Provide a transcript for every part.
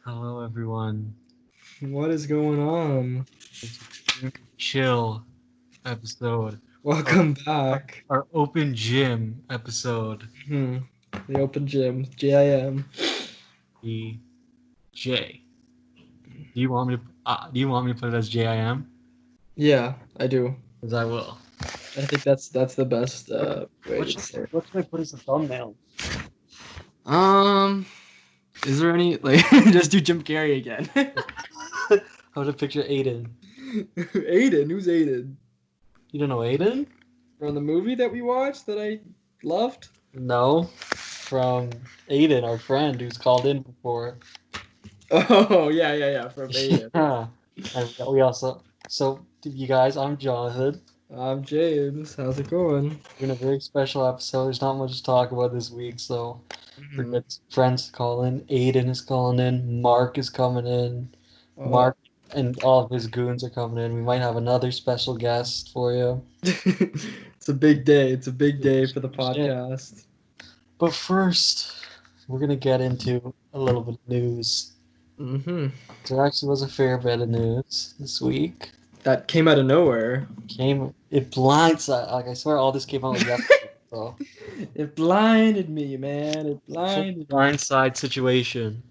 Hello, everyone. What is going on? It's a chill episode. Welcome back. Our open gym episode. The open gym, JIM. The J. Do you want me to put it as JIM? Yeah, I do. Because I will. I think that's the best way to say it. What should I put as a thumbnail? Is there any just do Jim Carrey again? How to picture Aiden? Aiden, who's Aiden? You don't know Aiden? From the movie that we watched that I loved? No, from Aiden, our friend who's called in before. Oh yeah, from Aiden. And we also. So, you guys, I'm Jonathan. I'm James. How's it going? We're in a very special episode. There's not much to talk about this week, so we're good friends to call in. Aiden is calling in. Mark is coming in. Mark and all of his goons are coming in. We might have another special guest for you. It's a big day. It's a big day for the podcast. But first, we're going to get into a little bit of news. There actually was a fair bit of news this week. That came out of nowhere. It blindsided. Like, I swear all this came out yesterday. So. It blinded me, man. It blinded me. Blindside situation.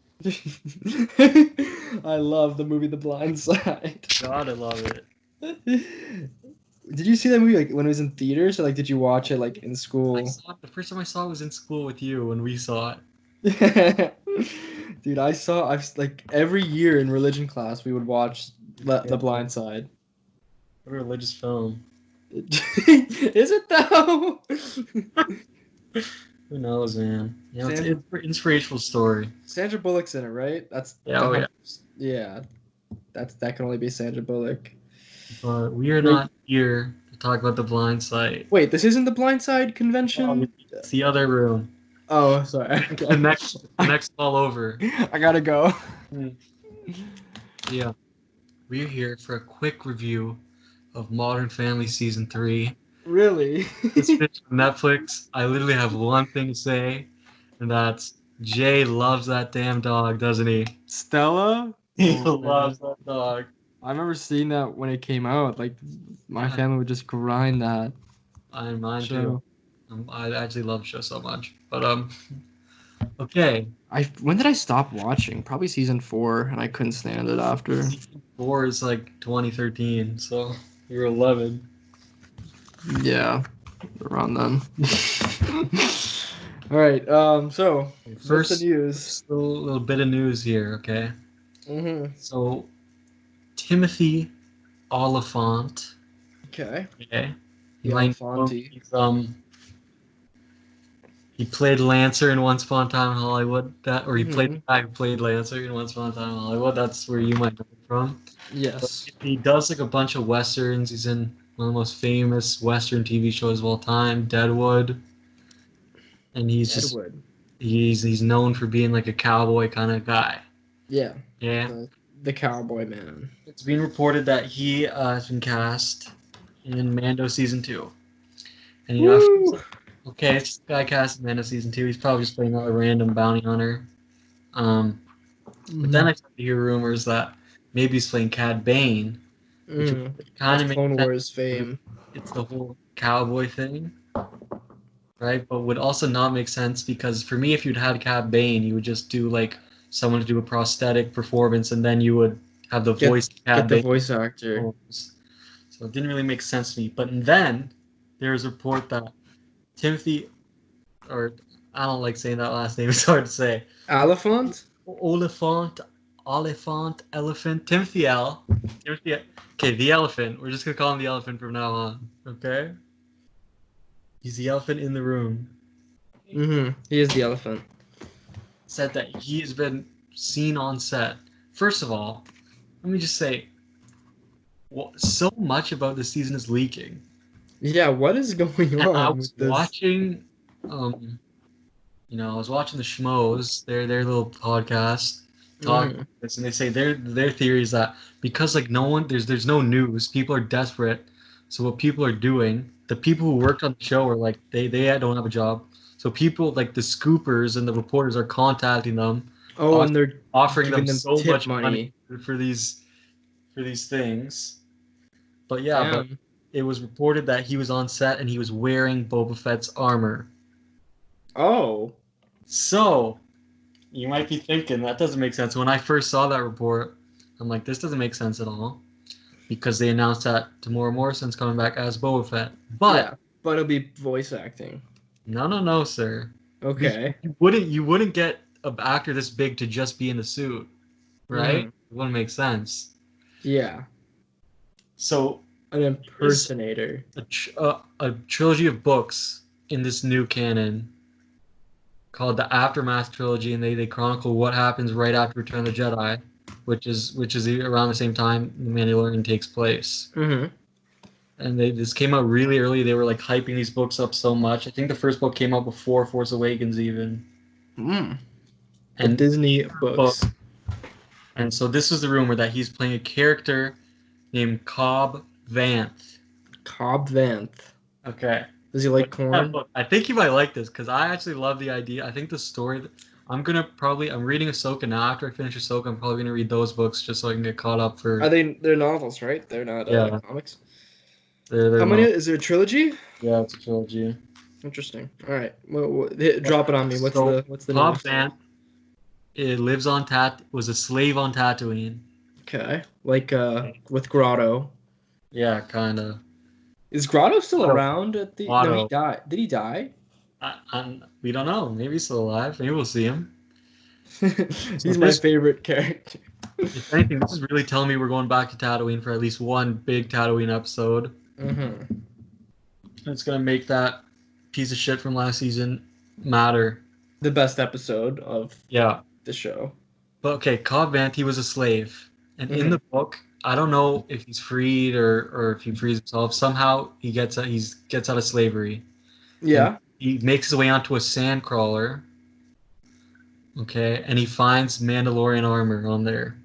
I love the movie The Blind Side. God, I love it. Did you see that movie when it was in theaters, or did you watch it in school? I saw it, the first time I saw it was in school with you when we saw it. Dude, I've every year in religion class we would watch The Blind Side. What a religious film. Is it though? Who knows, man? It's an inspirational story. Sandra Bullock's in it, right? Yeah. That can only be Sandra Bullock. But we are not here to talk about The Blind Side. Wait, this isn't the Blind Side convention? It's the other room. Oh, sorry. The next all over. I gotta go. Yeah. We're here for a quick review of Modern Family Season 3. Really? It's finished on Netflix. I literally have one thing to say, and that's Jay loves that damn dog, doesn't he? Stella? He loves that dog. I remember seeing that when it came out. My family would just grind that. Mine too. I actually love the show so much. But okay. When did I stop watching? Probably season 4, and I couldn't stand it after. Season 4 is 2013, so you were 11. Yeah, around then. All right. So first, what's the news? A little bit of news here, okay? So, Timothy Olyphant. Okay. He played Lancer in Once Upon a Time in Hollywood. He played the guy who played Lancer in Once Upon a Time in Hollywood. That's where you might know him from. Yes. But he does a bunch of westerns. He's in one of the most famous western TV shows of all time, Deadwood. And he's known for being a cowboy kind of guy. Yeah. Yeah. The cowboy man. It's been reported that he has been cast in Mando Season 2. And it's the guy cast in Mando Season 2. He's probably just playing a random bounty hunter. But then I started to hear rumors that maybe he's playing Cad Bane. Which kind of Clone Wars fame. It's the whole cowboy thing. Right? But would also not make sense because for me, if you'd had Cad Bane, you would just do someone to do a prosthetic performance and then you would have the voice of Cad Bane. The voice actor. So it didn't really make sense to me. But then there was a report that Timothy, or I don't like saying that last name, it's hard to say. Olyphant? Timothy L. Okay, the elephant. We're just going to call him the elephant from now on. Okay? He's the elephant in the room. He is the elephant. Said that he has been seen on set. First of all, let me just say, so much about this season is leaking. Yeah, what is going on? I was watching, I was watching the Schmoes, their little podcast, talk about this, and they say their theory is that because there's no news, people are desperate. So what people are doing, the people who worked on the show are they don't have a job, So people like the scoopers and the reporters are contacting them, Oh, and they're offering them giving them so tip much money for these things. But yeah, but Damn. it was reported that he was on set and he was wearing Boba Fett's armor. Oh. So you might be thinking that doesn't make sense. When I first saw that report, I'm like, this doesn't make sense at all because they announced that Tamora Morrison's coming back as Boba Fett. But Yeah, but it'll be voice acting. no, sir. Okay. You wouldn't get an actor this big to just be in the suit, right? Mhm. It wouldn't make sense. Yeah, So an there's impersonator. a trilogy of books in this new canon called the Aftermath Trilogy, and they chronicle what happens right after Return of the Jedi, which is around the same time The Mandalorian takes place. Mm-hmm. And this came out really early. They were like hyping these books up so much. I think the first book came out before Force Awakens even. Mm. The And Disney books. and so this was the rumor that he's playing a character named Cobb Vanth. Cobb Vanth. Okay. Does he like corn? I think you might like this because I actually love the idea. I think the story. I'm reading Ahsoka now. After I finish Ahsoka, I'm probably gonna read those books just so I can get caught up for. Are they? They're novels, right? They're not Yeah. comics. They're How many? not. Is there a trilogy? Yeah, it's a trilogy. Interesting. All right. Drop it on me. What's the Cobb name? Vanth was a slave on Tatooine. Okay. Like with Grotto. Yeah, kind of. Is Grotto still Grotto. around at the? No, Grotto. he died. Did he die? We don't know. Maybe he's still alive. Maybe we'll see him. He's my favorite character. If anything, this is really telling me we're going back to Tatooine for at least one big Tatooine episode. Mm-hmm. It's gonna make that piece of shit from last season matter. The best episode of the show. But okay, Cobb Vanth, he was a slave, and in the book, I don't know if he's freed or if he frees himself. Somehow he gets out of slavery. Yeah. And he makes his way onto a sand crawler. Okay, and he finds Mandalorian armor on there.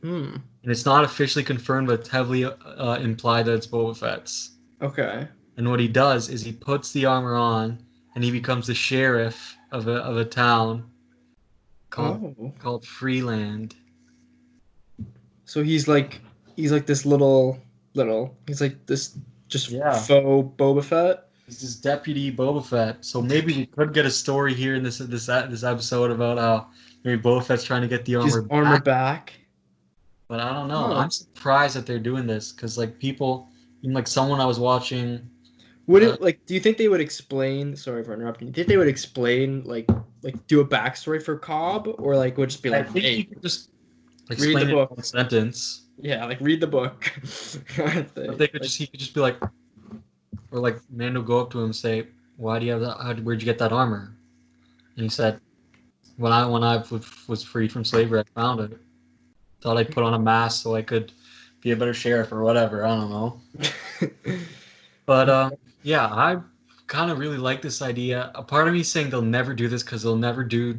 Hmm. And it's not officially confirmed, but it's heavily implied that it's Boba Fett's. Okay. And what he does is he puts the armor on, and he becomes the sheriff of a town called Freeland. So he's like this little he's like this just faux Boba Fett. He's this deputy Boba Fett. So maybe we could get a story here in this episode about how maybe Boba Fett's trying to get the armor back. But I don't know. I'm surprised that they're doing this because like people, even like someone I was watching. Would it do you think they would explain? Sorry for interrupting. Do you think they would explain like do a backstory for Cobb or like would just be like, I think hey, you could just read the book. In one sentence. Yeah, like read the book. But he could just be like, or like Mando go up to him and say, "Why do you have that? Where'd you get that armor?" And he said, "When I was freed from slavery, I found it. Thought I'd put on a mask so I could be a better sheriff or whatever. I don't know." But yeah, I kind of really like this idea. A part of me saying they'll never do this because they'll never do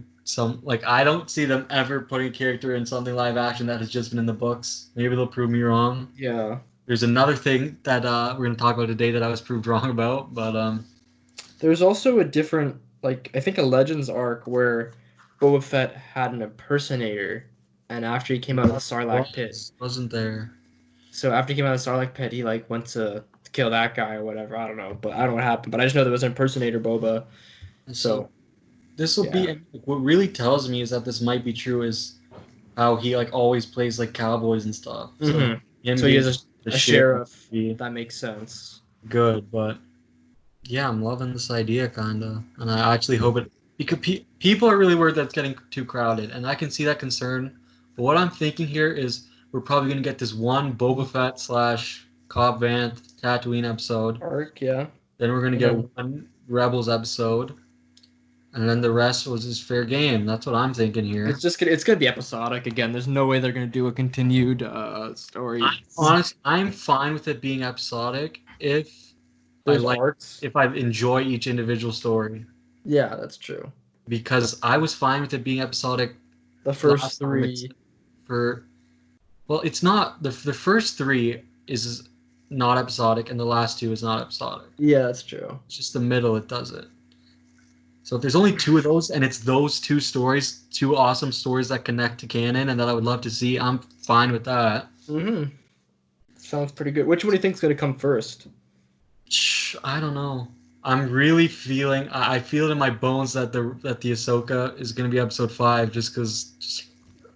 I don't see them ever putting a character in something live action that has just been in the books. Maybe they'll prove me wrong. Yeah. There's another thing that we're going to talk about today that I was proved wrong about, but there's also a different I think a Legends arc where Boba Fett had an impersonator, and after he came out of the Sarlacc pit, wasn't there? So after he came out of the Sarlacc pit, he went to kill that guy or whatever. I don't know, but I don't know what happened. But I just know there was an impersonator Boba. So this will be what really tells me is that this might be true is how he always plays cowboys and stuff. So, so he is a sheriff. That makes sense. Good, but yeah, I'm loving this idea kinda, and I actually hope it because people are really worried that it's getting too crowded, and I can see that concern. But what I'm thinking here is we're probably gonna get this one Boba Fett / Cobb Vanth Tatooine episode arc, yeah. Then we're gonna get one Rebels episode, and then the rest was just fair game. That's what I'm thinking here. It's gonna be episodic again. There's no way they're gonna do a continued story. I'm fine with it being episodic if arcs. If I enjoy each individual story. Yeah, that's true. Because I was fine with it being episodic. The first three. It's not the first three is not episodic, and the last two is not episodic. Yeah, that's true. It's just the middle it does it. So if there's only 2 of those, and it's those 2 stories, 2 awesome stories that connect to canon, and that I would love to see, I'm fine with that. Mm-hmm. Sounds pretty good. Which one do you think's gonna come first? I don't know. I'm really feeling. I feel it in my bones that the Ahsoka is gonna be episode 5, just because.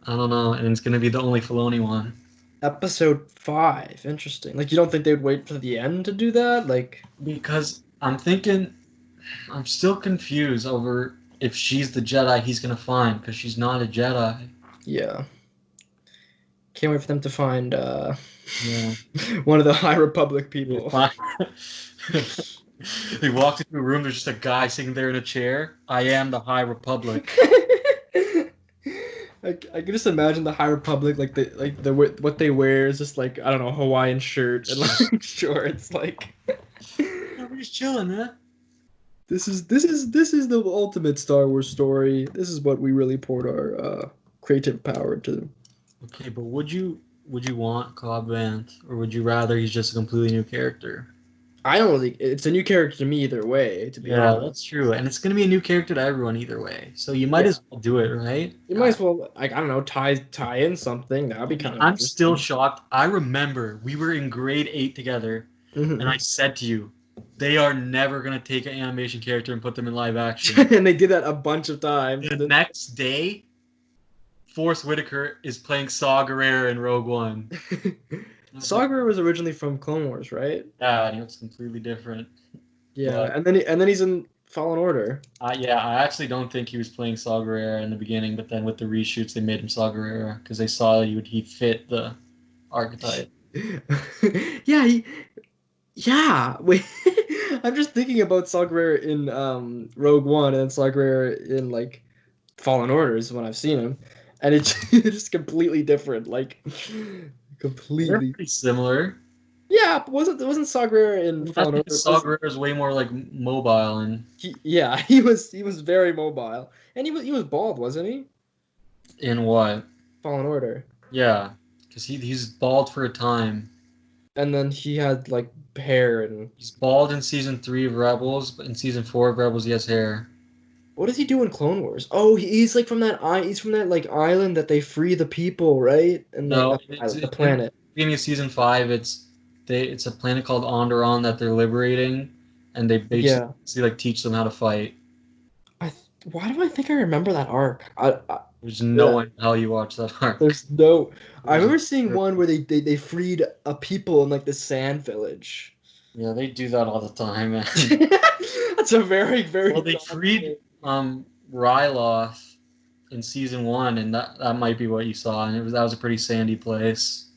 I don't know, and it's gonna be the only Filoni one. Episode 5. Interesting. Like, you don't think they would wait for the end to do that? Like, Because I'm thinking, I'm still confused over if she's the Jedi he's gonna find, because she's not a Jedi. yeah. Can't wait for them to find Yeah. one of the High Republic people. They walked into a room. There's just a guy sitting there in a chair. I am the High Republic. I can just imagine the High Republic, like the what they wear is just like, I don't know, Hawaiian shirt and like shorts. Like, We're just chilling, man. this is the ultimate Star Wars story. This is what we really poured our creative power to. Okay, but would you want Cobb Vanth, or would you rather he's just a completely new character? I don't really. It's a new character to me either way. To be honest, that's true, and it's gonna be a new character to everyone either way. So you might as well do it, right? You might as well, like, I don't know, tie in something. That'd be kind of. I'm still shocked. I remember we were in grade 8 together, and I said to you, they are never gonna take an animation character and put them in live action. And they did that a bunch of times. The next day, Forrest Whitaker is playing Saw Gerrera in Rogue One. Saw Gerrera was originally from Clone Wars, right? Yeah, and he looks completely different. Yeah, and then he's in Fallen Order. Yeah, I actually don't think he was playing Saw Gerrera in the beginning, but then with the reshoots, they made him Saw Gerrera because they saw he fit the archetype. Yeah. Wait, I'm just thinking about Saw Gerrera in Rogue One and Saw Gerrera in like Fallen Order is when I've seen him, and it's just completely different. Like, completely. They're pretty similar. Yeah, but wasn't Saw Gerrera in Fallen Order? Saw Gerrera is way more like mobile, and he was very mobile, and he was bald, wasn't he? In what? Fallen Order. Yeah, because he's bald for a time. And then he had like hair, and he's bald in season 3 of Rebels, but in season 4 of Rebels he has hair. What does he do in Clone Wars? Oh, he's like from that like island that they free the people, right? And no, the planet. Beginning of season 5, it's a planet called Onderon that they're liberating, and they basically like teach them how to fight. Why do I think I remember that arc? There's no way how you watch that arc. I remember seeing one where they freed a people in like the sand village. Yeah, they do that all the time, man. That's a very, very. Well, they freed Ryloth in season 1, and that might be what you saw, and that was a pretty sandy place.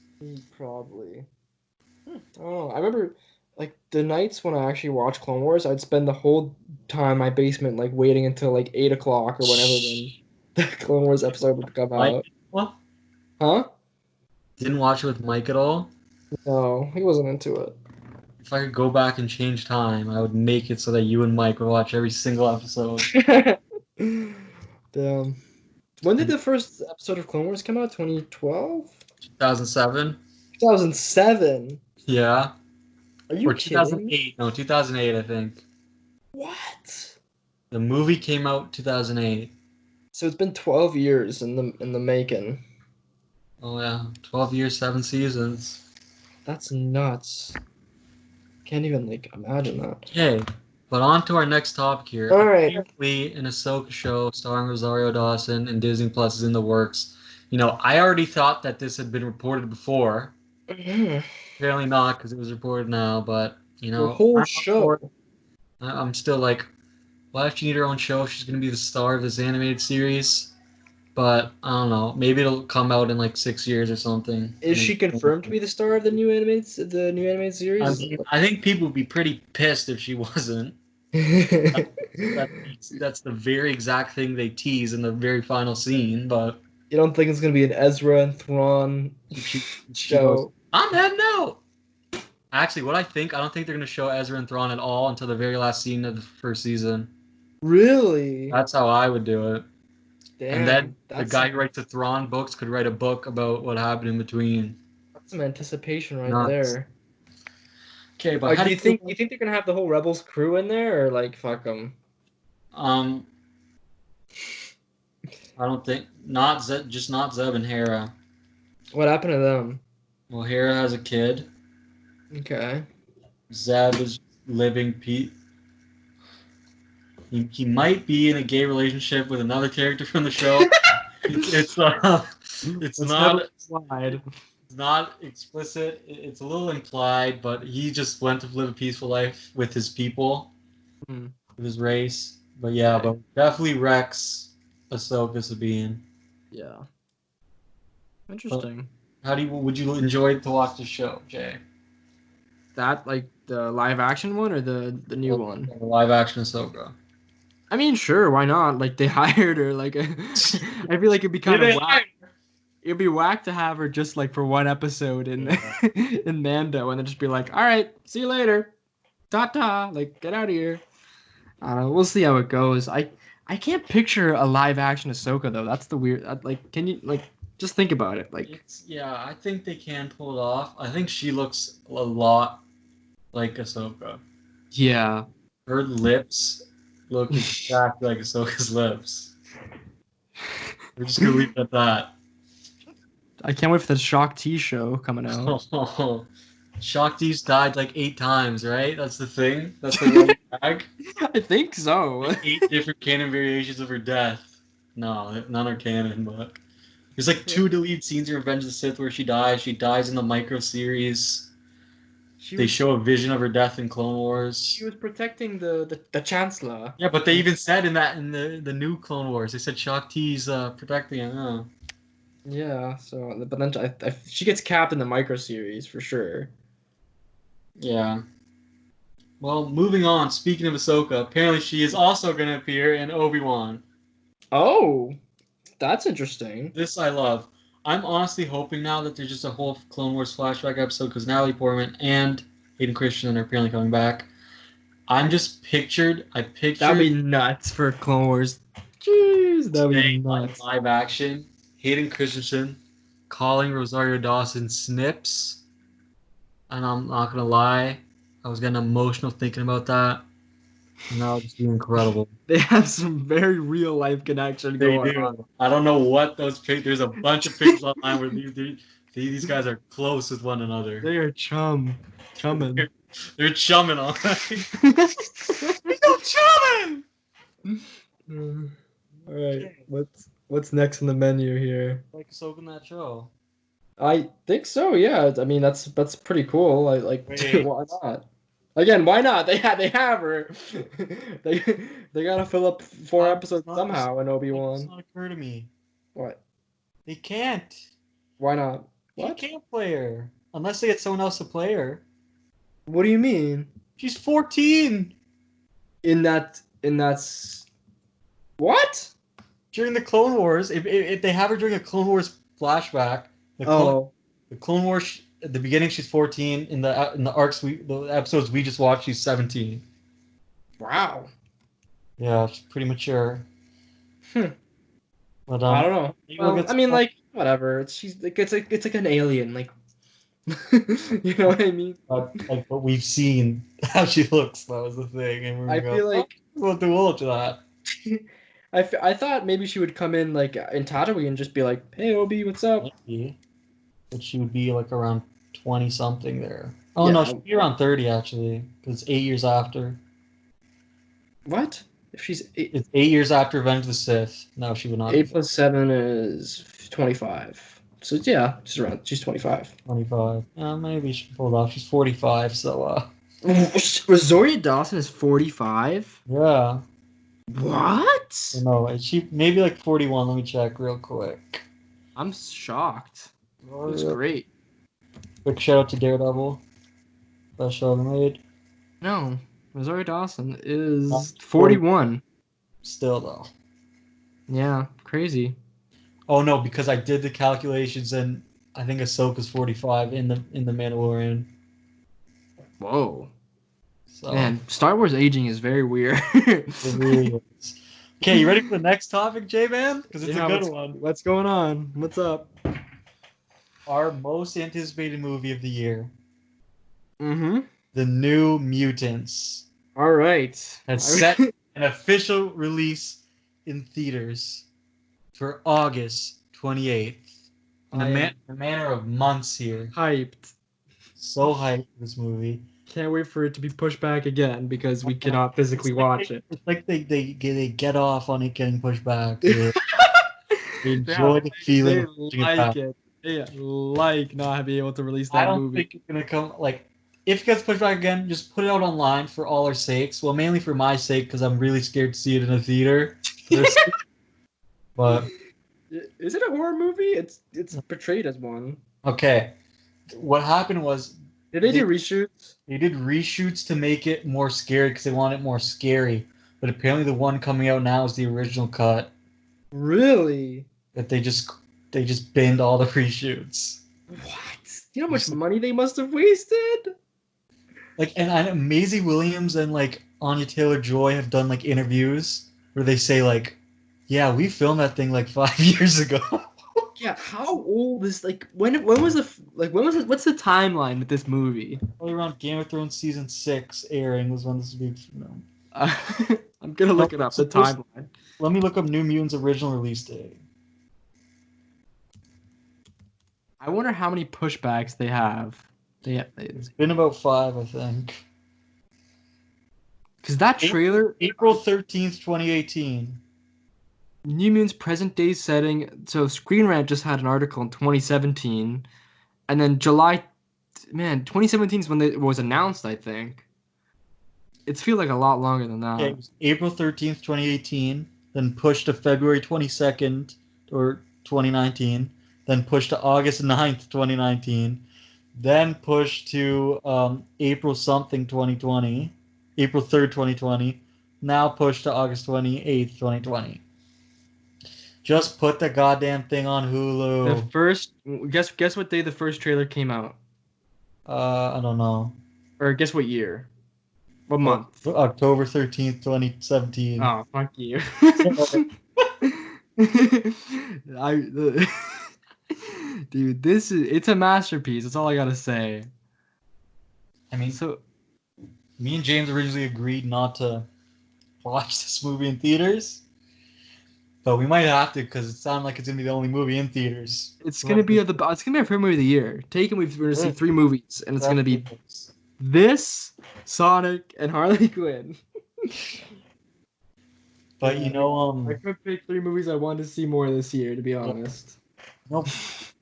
Probably. Oh, I remember like the nights when I actually watched Clone Wars, I'd spend the whole time in my basement like waiting until like 8 o'clock or whenever the Clone Wars episode would come out. What? Huh? Didn't watch it with Mike at all? No, he wasn't into it. If I could go back and change time, I would make it so that you and Mike would watch every single episode. Damn. When did the first episode of Clone Wars come out? 2012? 2007? 2007? Yeah. Are you or kidding? 2008. No, 2008, I think. What? The movie came out 2008. So it's been 12 years in the making. Oh yeah, 12 years, 7 seasons. That's nuts. Can't even like imagine that. Okay, but on to our next topic here. All right. Apparently, an Ahsoka show starring Rosario Dawson and Disney Plus is in the works. You know, I already thought that this had been reported before. Apparently not, because it was reported now. But you know, the whole show. I'm still like, why if she need her own show? She's gonna be the star of this animated series. But I don't know. Maybe it'll come out in like 6 years or something. Is she confirmed to be the star of the new animated series? I think people would be pretty pissed if she wasn't. That's the very exact thing they tease in the very final scene. But you don't think it's gonna be an Ezra and Thrawn show? On that note, actually, I don't think they're gonna show Ezra and Thrawn at all until the very last scene of the first season. Really? That's how I would do it. Damn, and then the guy who writes the Thrawn books could write a book about what happened in between. That's some anticipation right there. Okay, but do you think they're gonna have the whole Rebels crew in there, or like fuck them? Um, I don't think not Zeb, just not Zeb and Hera. What happened to them? Well, Hera has a kid. Okay. Zeb is living he might be in a gay relationship with another character from the show. It's it's Let's not never slide. it's not explicit. It's a little implied, but he just went to live a peaceful life with his people, Hmm. with his race. But yeah, Okay. but definitely Rex, Ahsoka, Sabine. Yeah. But Interesting. would you enjoy to watch the show, Jay? That like the live action one or the new one? The live action Ahsoka. I mean, sure, why not? Like they hired her. Like I feel like it'd be Did kind of they whack. It'd be whack to have her just like for one episode in Yeah. in Mando, and then just be like, "All right, see you later, ta. Like get out of here." I don't know. We'll see how it goes. I can't picture a live action Ahsoka though. That's the weird. Like, can you like just think about it? Like, Yeah, I think they can pull it off. I think she looks a lot like Ahsoka. yeah, Her lips look exactly like Ahsoka's lips. We're just gonna leave it at that. I can't wait for the Shock T show coming out. Oh, Shakti's died like 8 times, right? That's the thing. That's the running gag. I think so. Like 8 different canon variations of her death. No, none are canon, but there's like 2 deleted scenes in Revenge of the Sith where she dies. She dies in the micro series. They show a vision of her death in Clone Wars. She was protecting the Chancellor. Yeah, but they even said in the new Clone Wars, they said Shakti's protecting him. Oh. Yeah. So, but then she gets capped in the micro series for sure. Yeah. Well, moving on. Speaking of Ahsoka, apparently she is also going to appear in Obi Wan. Oh, that's interesting. This I love. I'm honestly hoping now that there's just a whole Clone Wars flashback episode because Natalie Portman and Hayden Christensen are apparently coming back. I pictured That'd be nuts for Clone Wars. Jeez, that'd be today, nuts. live action, Hayden Christensen calling Rosario Dawson Snips. And I'm not gonna lie, I was getting emotional thinking about that. And that would just be incredible. They have some very real life connection They going do. on. I don't know what those pictures. There's a bunch of pictures online where these guys are close with one another. They are chumming. They're chumming all right. They're chumming. All right, what's next on the menu here? Like soaking that show. I think so. Yeah. I mean, that's pretty cool. I like. Wait. Why not? Again, why not? They have her. they gotta fill up 4 episodes somehow in Obi-Wan. It's not occur to me. What? They can't. Why not? What? What? They can't play her unless they get someone else to play her. What do you mean? She's 14 What? during the Clone Wars. If they have her during a Clone Wars flashback, the Clone Wars at the beginning she's 14. In the the episodes we just watched, she's 17. Wow. Yeah, she's pretty mature. But I don't know. Well, I mean, like, whatever. It's like an alien, like. You know what I mean? But we've seen how she looks. That was the thing, and I feel like we'll do all of that. I thought maybe she would come in like in Tatooine and just be like, "Hey, Obi, what's up?" Maybe. But she would be like around 20 something there. Oh Yeah. no, she'd be around 30 actually, because it's 8 years after. What? If she's It's 8 years after Revenge of the Sith. No, she would not. 8 + 7 is 25. So yeah, she's 25. 25. Maybe she can pull it off. She's 45, so Rosario Dawson is 45. yeah. What? No, she maybe like 41. Let me check real quick. I'm shocked. That's great. Quick shout out to Daredevil. Best show ever made. No, Rosario Dawson is 41. Still though. Yeah, crazy. Oh no, because I did the calculations and I think Ahsoka's 45 in the Mandalorian. Whoa. So Man, Star Wars aging is very weird. it really is. Okay, you ready for the next topic, J-Man? Because it's a good one. What's going on? What's up? Our most anticipated movie of the year. Mm-hmm. The New Mutants. All right. Has set an official release in theaters for August 28th. In a manner of months here. Hyped. So hyped for this movie. Can't wait for it to be pushed back again because we cannot physically watch it. It's like they get off on it getting pushed back. They enjoy the feeling of pushing it back. They like not being able to release that movie. I don't think it's gonna come like if it gets pushed back again, just put it out online for all our sakes. Well, mainly for my sake because I'm really scared to see it in a theater. But is it a horror movie? It's portrayed as one. Okay, what happened was they do reshoots? They did reshoots to make it more scary because they wanted it more scary. But apparently, the one coming out now is the original cut. Really? That they just binned all the reshoots. What? You know how much money they must have wasted? Like, and Maisie Williams and like Anya Taylor-Joy have done like interviews where they say like, "Yeah, we filmed that thing like 5 years ago." Yeah, how old is when was it? What's the timeline with this movie? Probably around Game of Thrones season 6 airing was when this would be filmed. I'm gonna look it up. The timeline. Let me look up New Mutants' original release date. I wonder how many pushbacks they have. It's been about 5, I think. Because that trailer... April 13th, 2018. New Mutants present day setting. So Screen Rant just had an article in 2017. And then July... Man, 2017 is when it was announced, I think. It's feel like a lot longer than that. Okay, it was April 13th, 2018. Then pushed to February 22nd, or 2019. Then pushed to August 9th, 2019. Then pushed to April something 2020. April 3rd, 2020. Now pushed to August 28th, 2020. Just put the goddamn thing on Hulu. The first... Guess what day the first trailer came out? I don't know. Or guess what year? What month? October 13th, 2017. Oh, fuck you. Dude, it's a masterpiece. That's all I gotta say. I mean, so me and James originally agreed not to watch this movie in theaters, but we might have to because it sounds like it's gonna be the only movie in theaters. It's gonna be our favorite movie of the year. We're gonna see 3 movies, and it's gonna be this, Sonic, and Harley Quinn. But you know, I could pick 3 movies I wanted to see more this year, to be honest. Nope.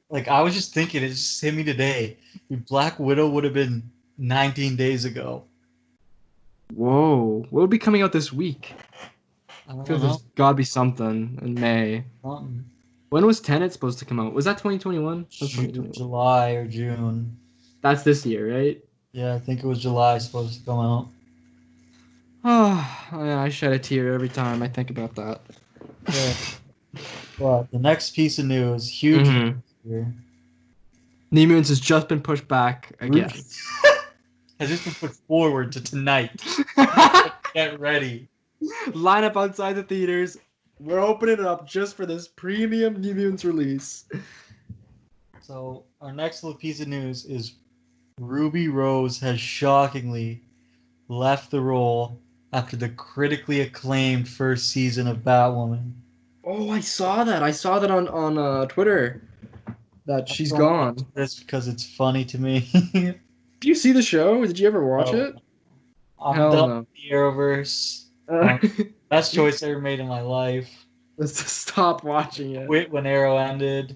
Like I was just thinking, it just hit me today. Black Widow would have been 19 days ago. Whoa! What will be coming out this week? I feel there's gotta be something in May. When was Tenet supposed to come out? Was that 2021? July or June. That's this year, right? Yeah, I think it was July supposed to come out. Oh, man, I shed a tear every time I think about that. Yeah. Well, the next piece of news, huge here. New Mutants has just been pushed back again. Has just been put forward to tonight. Get ready. Line up outside the theaters. We're opening it up just for this premium New Mutants release. So, our next little piece of news is Ruby Rose has shockingly left the role after the critically acclaimed first season of Batwoman. Oh, I saw that. I saw that on Twitter. That she's gone. That's because it's funny to me. Do you see the show? Did you ever watch it? I'm done with the Arrowverse. Best choice I ever made in my life. Let's just stop watching it. Quit when Arrow ended.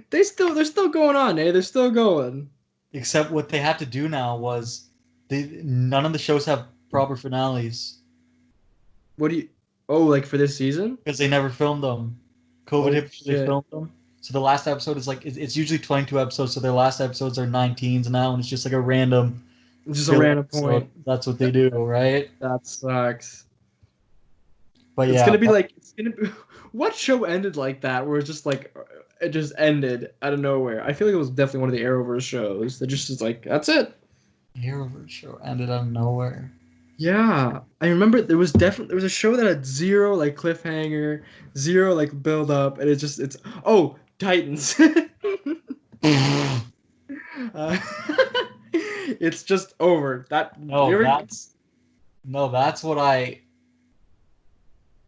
They're still going on, eh? They're still going. Except what they have to do now was none of the shows have proper finales. What do you... Oh, like for this season? Because they never filmed them. COVID hit before they filmed them. So the last episode is like... It's usually 22 episodes, so their last episodes are 19s now, and it's just like a random... It's just a random point. That's what they do, right? That sucks. But it's gonna be like... What show ended like that, where it's just like... It just ended out of nowhere? I feel like it was definitely one of the Arrowverse shows. That just is like, that's it. Arrowverse show ended out of nowhere. Yeah, I remember there was a show that had 0 like cliffhanger, 0 like build up, and it's Titans. It's just over. No, that's what I.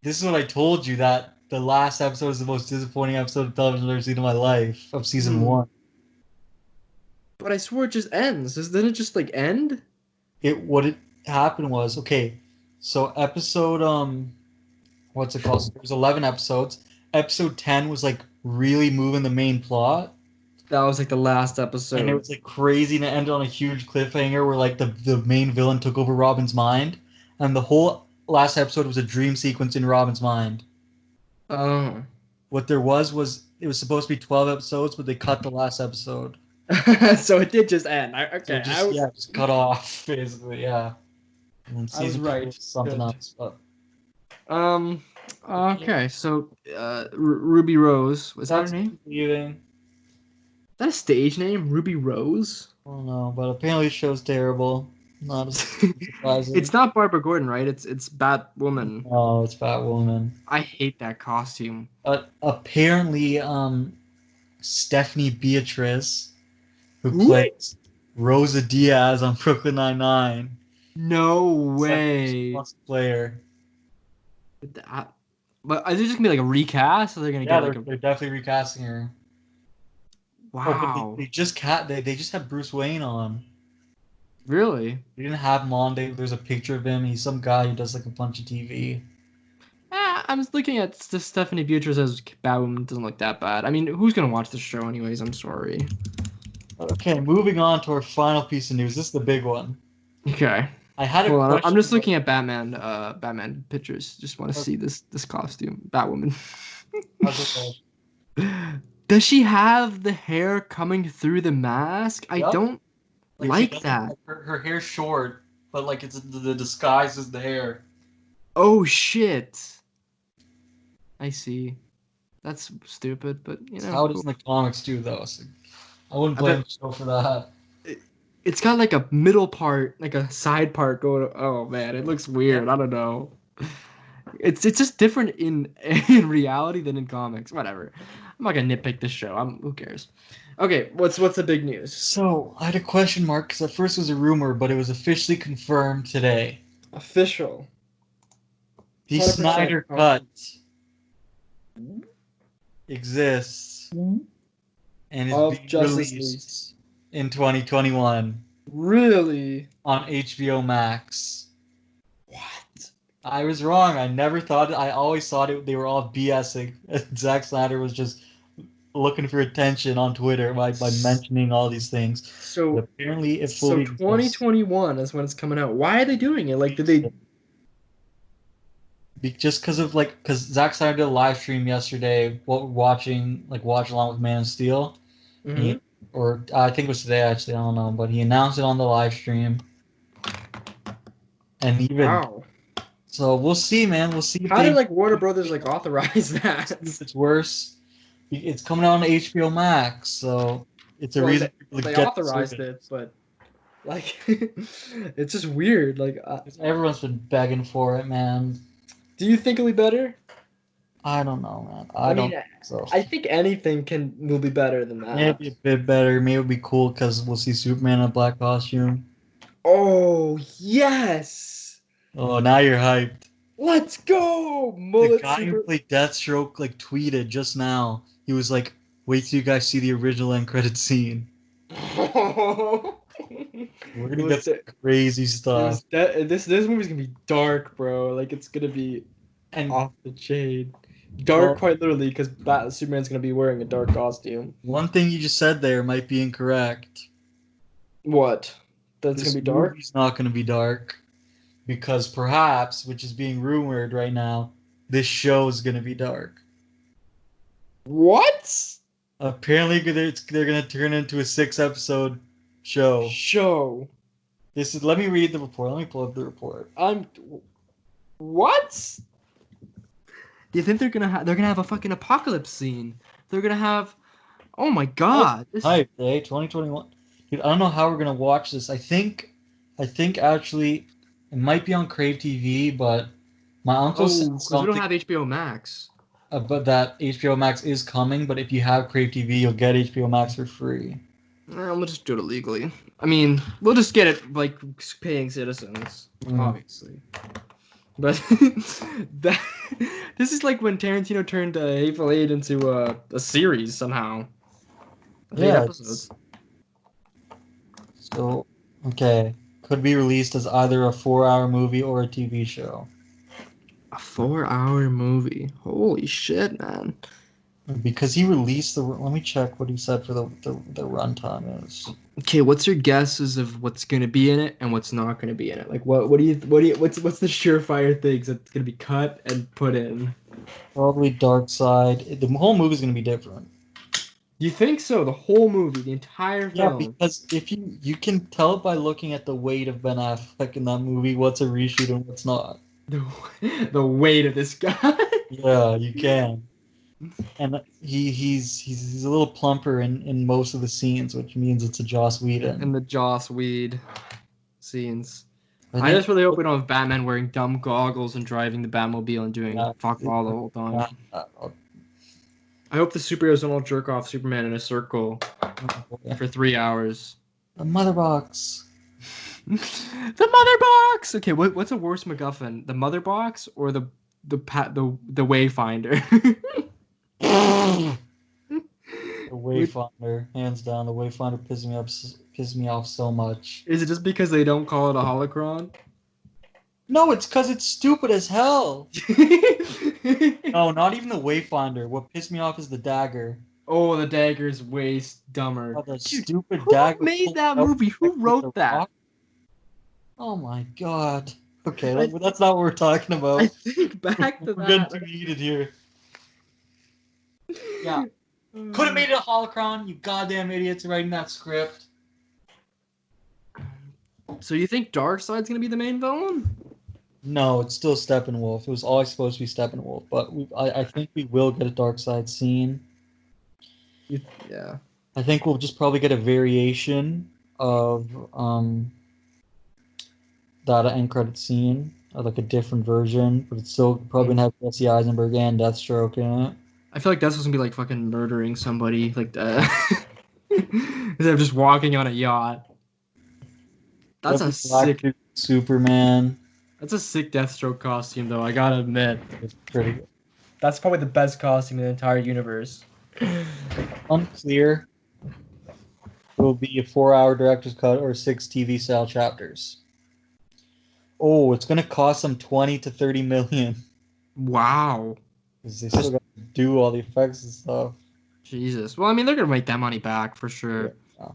This is what I told you, that the last episode is the most disappointing episode of television I've ever seen in my life, of season Hmm. one. But I swore it just ends. Didn't it just like end? What it happened was, okay, so episode what's it called? So there was 11 episodes. Episode 10 was like really moving the main plot, That was like the last and it episode. was like crazy, and it ended on a huge cliffhanger where like the main villain took over Robin's mind, and the whole last episode was a dream sequence in Robin's mind. Oh. What there was it was supposed to be 12 episodes, but they cut the last episode. So it did just end. So Okay, just cut off basically, yeah. And then I was season right. two was something Good. else, but Okay, so Ruby Rose, was that her that's name? leaving. Is that a stage name? Ruby Rose? I don't know, but apparently the show's terrible. Not as surprising. It's not Barbara Gordon, right? It's Batwoman. Oh, it's Batwoman. I hate that costume. But apparently, Stephanie Beatrice, who Who? plays Rosa Diaz on Brooklyn Nine-Nine, No way. wants to play her. But is it just gonna be like a recast, or they're gonna Yeah, get like they're definitely recasting her. a Oh, but wow? they just they just had Bruce Wayne on. Really? They didn't have him on. There's a picture of him. He's some guy who does like a bunch of TV. I'm just looking at Stephanie Beatrice as Batwoman. Doesn't look that bad. I mean, who's gonna watch the show anyways? I'm sorry. Okay, moving on to our final piece of news. This is the big one. Okay. I had a Hold on, question. I'm just looking at Batman pictures. Just want to see this costume, Batwoman. Does she have the hair coming through the mask? I Yup. don't She like doesn't- that. Her hair's short, but like it's the disguise is the hair. Oh shit! I see. That's stupid, but you That's know. how it is in the comics too, though. So I wouldn't blame the show for that. It's got like a middle part, like a side part going. Oh man, it looks weird. I don't know. It's just different in reality than in comics. Whatever. I'm not gonna nitpick this show. Who cares? Okay, what's the big news? So I had a question mark because at first it was a rumor, but it was officially confirmed today. Official. The 100% Snyder Cut exists and is Of being Justice released in 2021 Really? on HBO Max. What? I was wrong. I never thought it. I always thought they were all BSing. Zack Snyder was just looking for attention on Twitter by mentioning all these things. But So apparently, it fully exists. 2021 is when it's coming out. Why are they doing it? Like, did they? Just because Zack Snyder did a live stream yesterday, watching watch along with Man of Steel, Mhm. or I think it was today actually. I don't know, but he announced it on the live stream, and even Wow. so, we'll see, man. We'll see if How did Warner Brothers authorize that? if it's worse. It's coming out on HBO Max, so it's a Well, reason people to They get authorized the it, but like, it's just weird. Like, service. Everyone's been begging for it, man. do you think it'll be better? I don't know, man. I don't think so. I think anything will be better than that. Maybe a bit better. Maybe it'll be cool because we'll see Superman in a black costume. Oh yes! Oh, now you're hyped. Let's go! The Mullet guy who played Deathstroke tweeted just now. He was like, "Wait till you guys see the original end credit scene. We're gonna get some crazy stuff." This movie's gonna be dark, bro. Like it's gonna be And off the chain. Dark, Well- quite literally, because Superman's gonna be wearing a dark costume. one thing you just said there might be incorrect. What? That's This gonna be dark. movie's not gonna be dark because perhaps, which is being rumored right now, this show is gonna be dark. What? Apparently, they're gonna turn it into a 6-episode show. Show. This is. Let me read the report. Let me pull up the report. What? Do you think they're gonna have a fucking apocalypse scene? They're gonna have. Oh my god. Hype, eh? 2021. Dude, I don't know how we're gonna watch this. I think actually it might be on Crave TV, but my uncle said because we don't something have HBO Max. about that HBO Max is coming. But if you have Crave TV, you'll get HBO Max for free. I'm gonna just do it illegally. I mean, we'll just get it like paying citizens, obviously. But that this is like when Tarantino turned Hateful Eight into a series somehow. Of 8 episodes. So, okay. Could be released as either a 4-hour movie or a TV show. A 4-hour movie. Holy shit, man. Because he released the... Let me check what he said for the runtime is. Okay, what's your guesses of what's gonna be in it and what's not gonna be in it? Like, what's the surefire things that's gonna be cut and put in? Probably Dark Side. The whole movie's gonna be different. You think so? The whole movie, the entire film? Yeah, because if you can tell by looking at the weight of Ben Affleck in that movie what's a reshoot and what's not. The weight of this guy. Yeah, you can. And he's a little plumper in most of the scenes, which means it's a Joss Whedon. In the Joss Whedon scenes. I just really hope we don't have Batman wearing dumb goggles and driving the Batmobile and doing fuck all the whole time. I hope the superheroes don't all jerk off Superman in a circle for 3 hours. The mother box. The mother box. Okay, what's a worse MacGuffin? The mother box or the Wayfinder? The Wayfinder, hands down. The Wayfinder pisses me off so much. Is it just because they don't call it a holocron? No, it's because it's stupid as hell. No, not even the Wayfinder. What pissed me off is the dagger. Oh, the dagger's way dumber. Oh, the stupid Who dagger. Who made that movie? Who wrote that? Rock? Oh my god. Okay, that's not what we're talking about. I think back to that. We're getting too heated here. Yeah. Could have made it a holocron, you goddamn idiots writing that script. So you think Darkseid's gonna be the main villain? No, it's still Steppenwolf. It was always supposed to be Steppenwolf, but I think we will get a Darkseid scene. Yeah. I think we'll just probably get a variation of that end credit scene, like a different version, but it's still probably gonna have Jesse Eisenberg and Deathstroke in it. I feel like that's supposed to be like fucking murdering somebody, like instead of just walking on a yacht. That's a sick Superman. That's a sick Deathstroke costume, though. I gotta admit, It's pretty good. that's probably the best costume in the entire universe. Unclear. It will be a 4-hour director's cut or 6 TV style chapters. Oh, it's gonna cost them 20 to 30 million. Wow. Because they still got to do all the effects and stuff. Jesus. Well, I mean, they're gonna make that money back for sure. Yeah.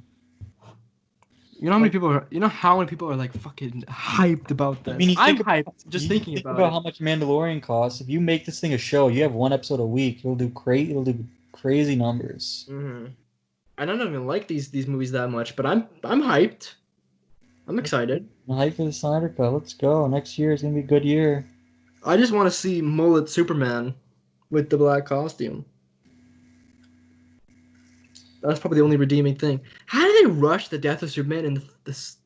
You know how many people are? You know how many people are like fucking hyped about this? I mean, I'm hyped just thinking think about about it. how much Mandalorian costs. If you make this thing a show, you have 1 episode a week. It'll do crazy numbers. Mm-hmm. I don't even like these movies that much, but I'm hyped. I'm excited. I'm hyped for the Snyder Cut. Let's go. Next year is gonna be a good year. I just want to see mullet Superman with the black costume. That's probably the only redeeming thing. How do they rush the death of Superman in this?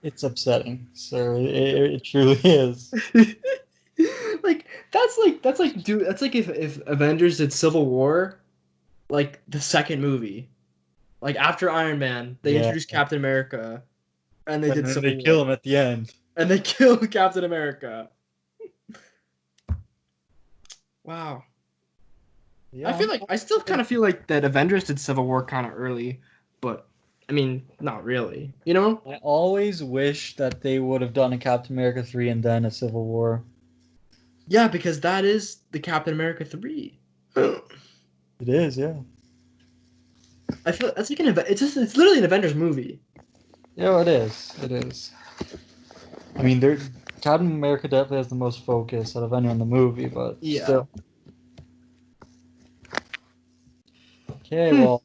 It's upsetting, sir. It truly is. That's like if Avengers did Civil War, like the second movie, like after Iron Man, they introduced Captain America, and they kill him at the end. And they kill Captain America. Wow. Yeah, I still kind of feel like that Avengers did Civil War kind of early, but I mean, not really. You know? I always wish that they would have done a Captain America 3 and then a Civil War. Yeah, because that is the Captain America 3. It is, yeah. I feel that's like it's literally an Avengers movie. Yeah, it is. It is. I mean, Captain America definitely has the most focus out of anyone in the movie, but still. Okay, well,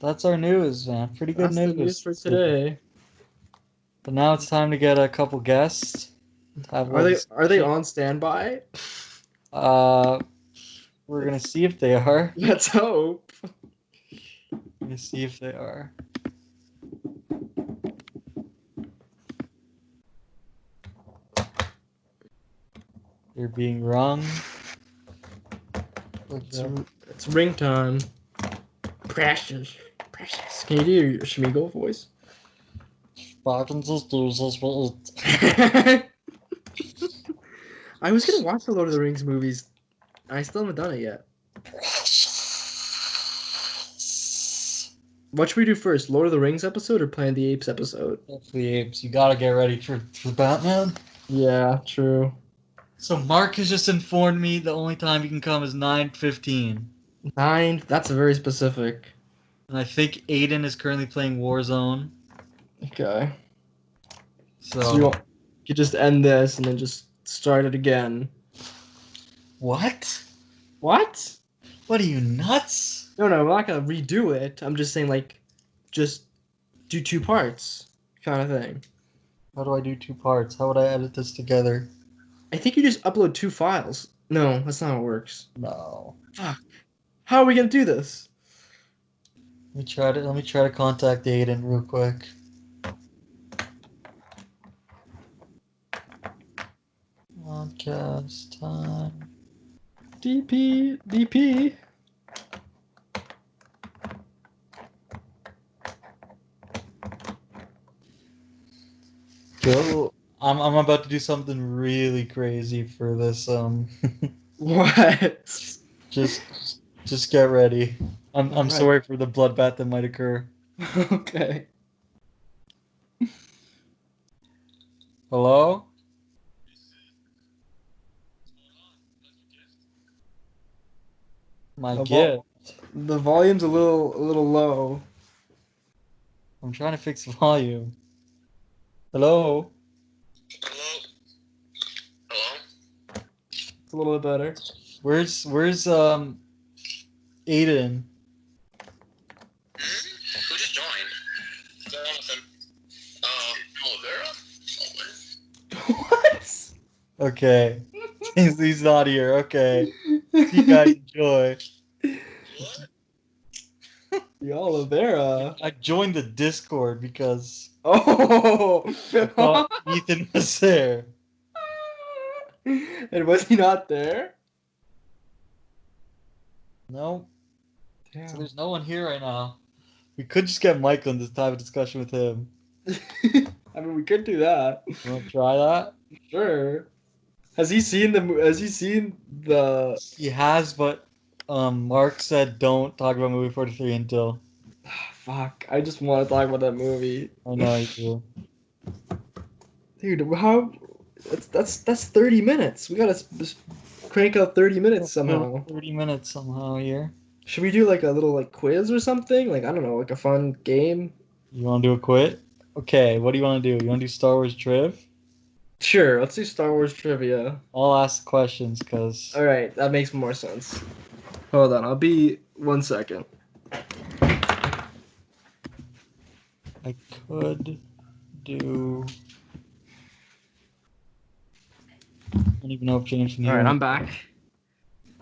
that's our news, man. Pretty good news. That's the news for today. But now it's time to get a couple guests. Are they on standby? We're gonna see if they are. Let's hope. We're gonna see if they are. They're being rung. It's ring time. Precious. Precious. Can you do your Schmeagle voice? I was gonna watch the Lord of the Rings movies. I still haven't done it yet. What should we do first? Lord of the Rings episode or Planet of the Apes episode? The Apes. You gotta get ready for Batman. Yeah, true. So Mark has just informed me the only time he can come is 9:15. 9. That's very specific. And I think Aiden is currently playing Warzone. Okay. So you could just end this and then just start it again. What? What? What are you, nuts? No, I'm not gonna redo it. I'm just saying, like, just do 2 parts, kind of thing. How do I do 2 parts? How would I edit this together? I think you just upload 2 files. No, that's not how it works. No. Fuck. How are we gonna do this? Let me try to contact Aiden real quick. Podcast time. DP. Go. I'm about to do something really crazy for this. What? Just get ready. I'm Right. sorry for the bloodbath that might occur. Okay. Hello? My gift. The volume's a little low. I'm trying to fix volume. Hello? Hello? It's a little bit better. Where's Aiden? Who just joined? Jonathan. Olivera? What? Okay. He's not here. Okay. You guys enjoy. The Olivera. I joined the Discord because Oh. I thought Ethan was there. And was he not there? No. Damn. So there's no one here right now. We could just get Michael in this type of discussion with him. I mean, we could do that. You want to try that? Sure. Has he seen the? He has, but Mark said don't talk about movie 43 until. Fuck! I just want to talk about that movie. I know you do. Dude, how? That's 30 minutes. We gotta crank out 30 minutes somehow. 30 minutes somehow here. Should we do like a little quiz or something? Like, I don't know, like a fun game. You want to do a quit? Okay, what do you want to do? You want to do Star Wars Triv? Sure, let's do Star Wars trivia. I'll ask the questions because. All right, that makes more sense. Hold on, I'll be 1 second. I could do. I don't even know if James can hear. All right, me. I'm back.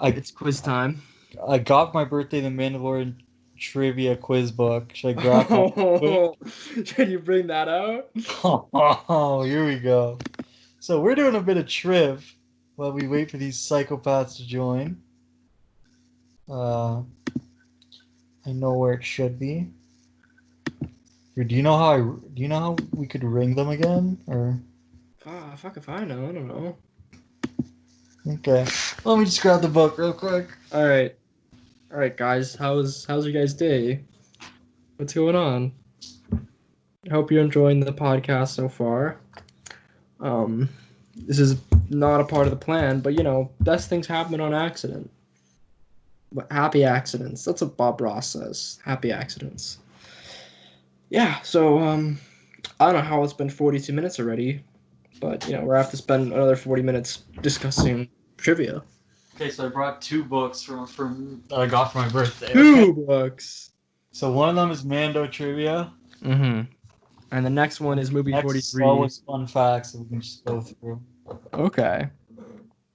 It's quiz time. I got for my birthday the Mandalorian trivia quiz book. Should I grab that? Should you bring that out? Oh, here we go. So we're doing a bit of triv while we wait for these psychopaths to join. I know where it should be. Dude, do you know how we could ring them again? Or Fuck if I know. I don't know. okay, let me just grab the book real quick. All right, guys. How's your guys' day? What's going on? I hope you're enjoying the podcast so far. This is not a part of the plan, but best things happen on accident. But happy accidents. That's what Bob Ross says. Happy accidents. Yeah. So I don't know how it's been 42 minutes already, but we're gonna have to spend another 40 minutes discussing trivia. Okay, so I brought 2 books from that I got for my birthday. 2 books. So one of them is Mando trivia. Mm-hmm. And the next one is movie 43. Always fun facts that we can just go through. Okay.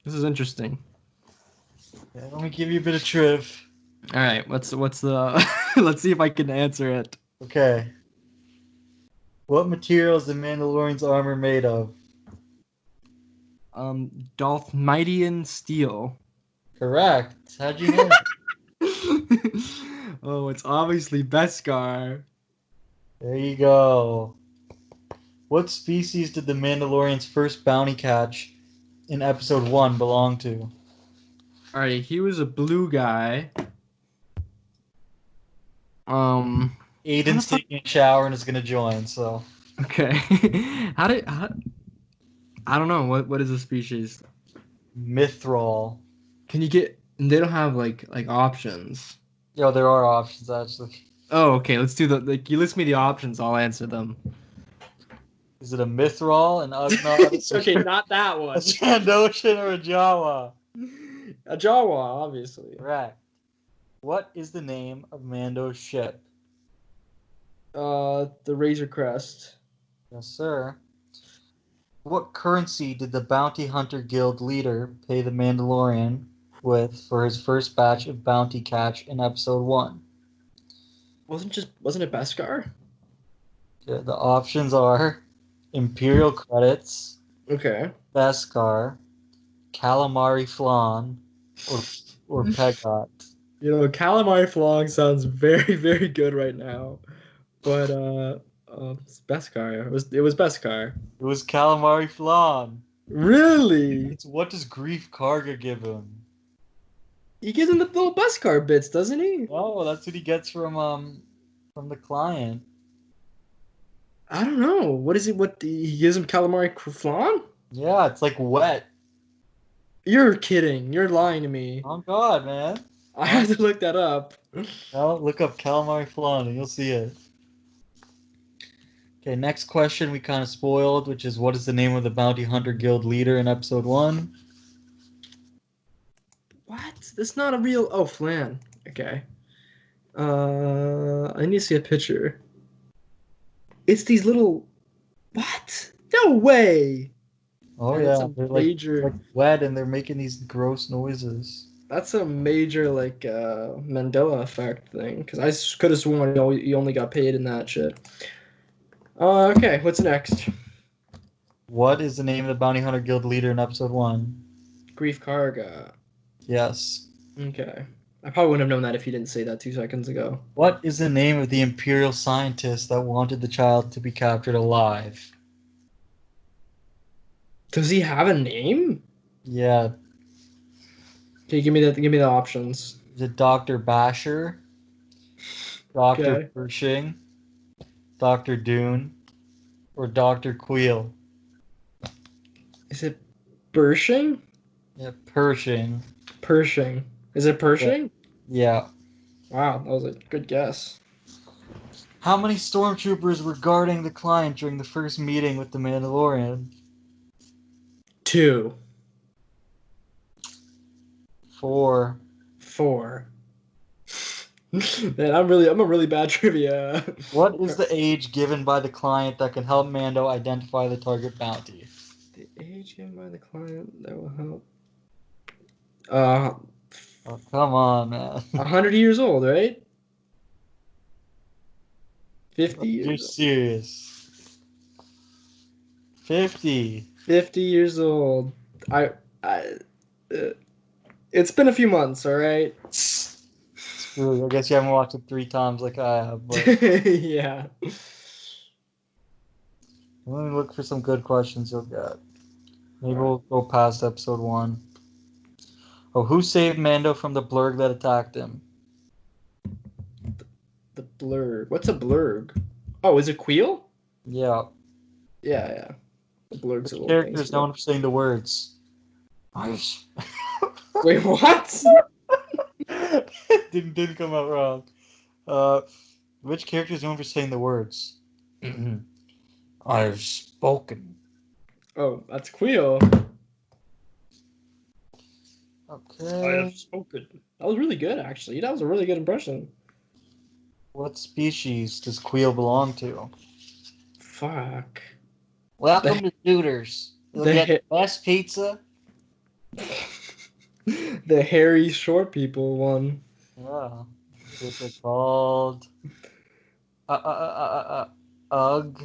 This is interesting. Yeah, let me give you a bit of triv. All right. What's the? Let's see if I can answer it. Okay. What material is the Mandalorian's armor made of? Dalthmidian steel. Correct. How'd you know? Oh, it's obviously Beskar. There you go. What species did the Mandalorian's first bounty catch in episode 1 belong to? Alright, he was a blue guy. Aiden's taking a shower and is gonna join, so. Okay. I don't know. What is the species? Mithril. Can you get? They don't have like options. Yo, there are options actually. Oh, okay. Let's do you list me the options. I'll answer them. Is it a Mithril, an Ugnaught, Okay, not that a one. Trandoshan, or a Jawa? A Jawa, obviously. Correct. What is the name of Mando's ship? The Razor Crest. Yes, sir. What currency did the Bounty Hunter Guild leader pay the Mandalorian with for his first batch of bounty catch in episode 1? Wasn't it Beskar? Yeah, the options are Imperial credits, Okay. Beskar, calamari flan, or Pegot. You know, calamari flan sounds very, very good right now, but it's Beskar. It was Beskar. It was calamari flan. Really? It's what does Grief Karga give him? He gives him the little Beskar bits, doesn't he? Oh, that's what he gets from the client. I don't know. What is it? What he gives him calamari flan? Yeah, it's like wet. You're kidding. You're lying to me. Oh God, man. I have to look that up. Well, look up calamari flan and you'll see it. Okay, next question we kind of spoiled, which is what is the name of the Bounty Hunter Guild leader in episode 1? What? That's not a real. Oh, flan. Okay. I need to see a picture. It's these little. What? No way. Oh That's yeah, a they're major. like wet and they're making these gross noises. That's a major Mandela effect thing. Because I could have sworn you only got paid in that shit. Okay. What's next? What is the name of the Bounty Hunter Guild leader in episode 1? Grief Karga. Yes. Okay. I probably wouldn't have known that if you didn't say that 2 seconds ago. What is the name of the Imperial scientist that wanted the child to be captured alive? Does he have a name? Yeah. Can you give me the options? Is it Dr. Basher, Dr. Okay. Pershing, Dr. Dune, or Dr. Queel? Is it Pershing? Yeah, Pershing. Pershing. Is it Pershing? Yeah. Wow, that was a good guess. How many stormtroopers were guarding the client during the first meeting with the Mandalorian? 2. 4. 4. Man, I'm a really bad trivia. What is the age given by the client that can help Mando identify the target bounty? The age given by the client that will help. Oh, come on, man. 100 years old, right? 50 You're years old. serious. 50. 50 years old. It's been a few months, all right? Screw, I guess you haven't watched it 3 times like I have, but Yeah. let me look for some good questions you'll get. Maybe we'll go past episode 1. Oh, who saved Mando from the blurg that attacked him? The blurg. What's a blurg? Oh, is it Queel? Yeah. Yeah. The blurg's The a little character is gangster. known for saying the words. Wait, what? didn't come out wrong. Which character is known for saying the words? I've spoken. Oh, that's Queel. Okay. spoken. That was really good, actually. That was a really good impression. What species does Queel belong to? Fuck. Welcome to Dooders. You'll the get ha- the best pizza. The hairy short people one. Yeah. What's it called? Ugg.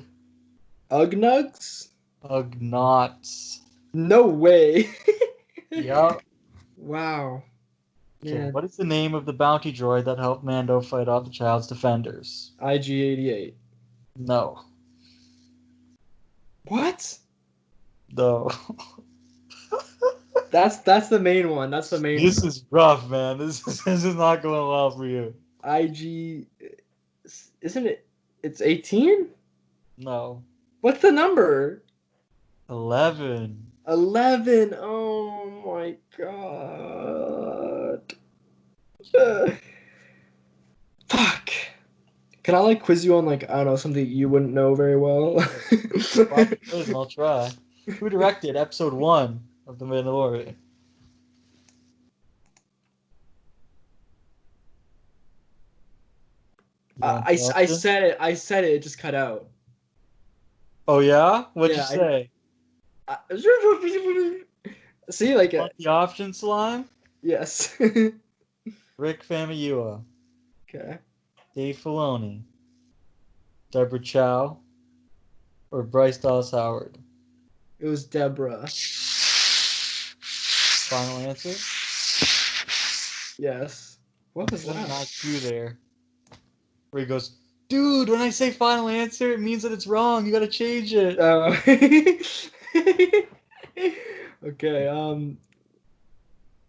Ugnugs? Ugnaughts. No way. Yup. Wow. Okay, Yeah. what is the name of the bounty droid that helped Mando fight off the child's defenders? IG-88. No. What? No. That's the main one. That's the main This one. is rough, man. This is not going well for you. IG... Isn't it... It's 18? No. What's the number? 11. 11. Oh my god. Fuck. Can I like quiz you on like, I don't know, something you wouldn't know very well? Probably could, and I'll try. Who directed episode 1 of The Mandalorian? You want the I option? said it, it just cut out. Oh yeah? What'd Yeah, you say? See, like, Want the option, Slime? yes. Rick Famuyiwa, Okay. Dave Filoni, Deborah Chow, or Bryce Dallas Howard? It was Deborah. Final answer? Yes. What was Not that? you there. Where he goes, dude, when I say final answer, it means that it's wrong. You gotta change it. Okay,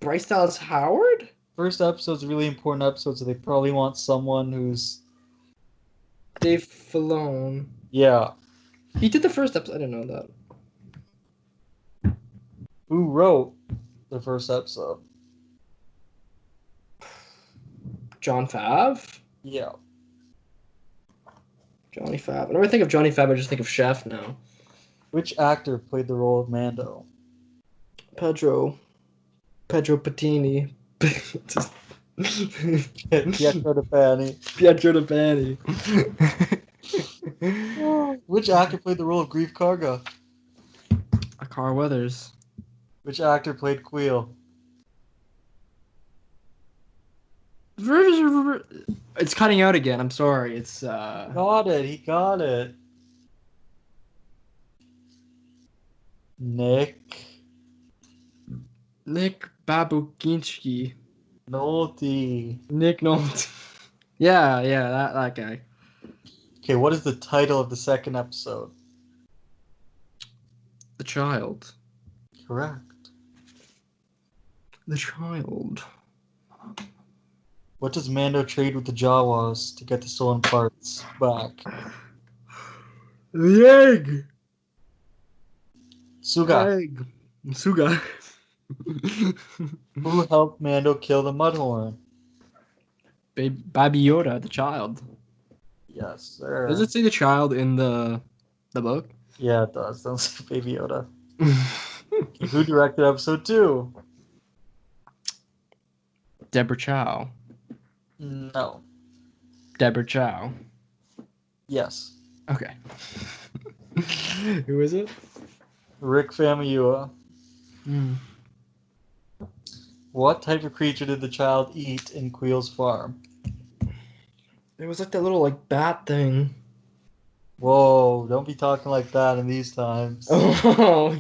Bryce Dallas Howard? First episode's a really important episode, so they probably want someone who's... Dave Filoni. Yeah. He did the first episode. I didn't know that. Who wrote the first episode? John Fav? Yeah. Johnny Fab. Whenever I think of Johnny Fab, I just think of Chef now. Which actor played the role of Mando? Pedro Patini. Pietro De Pani. Pietro De Pani. Which actor played the role of Grief Karga? Carl Weathers. Which actor played Queel? It's cutting out again. I'm sorry. It's Got it. He got it. Nick Babukinski. Nolte. Nick Nolte. Yeah, that guy. Okay, what is the title of the second episode? The Child. Correct. The Child. What does Mando trade with the Jawas to get the stolen parts back? The egg. Suga. Egg. Suga. Who helped Mando kill the Mudhorn? Baby Yoda, the child. Yes, sir. Does it say the child in the book? Yeah, it does. Don't say Baby Yoda. Okay, who directed episode 2? Deborah Chow. No. Deborah Chow. Yes. Okay. Who is it? Rick Famuyiwa. Mm. What type of creature did the child eat in Queel's farm? It was like that little like bat thing. Whoa, don't be talking like that in these times. Oh,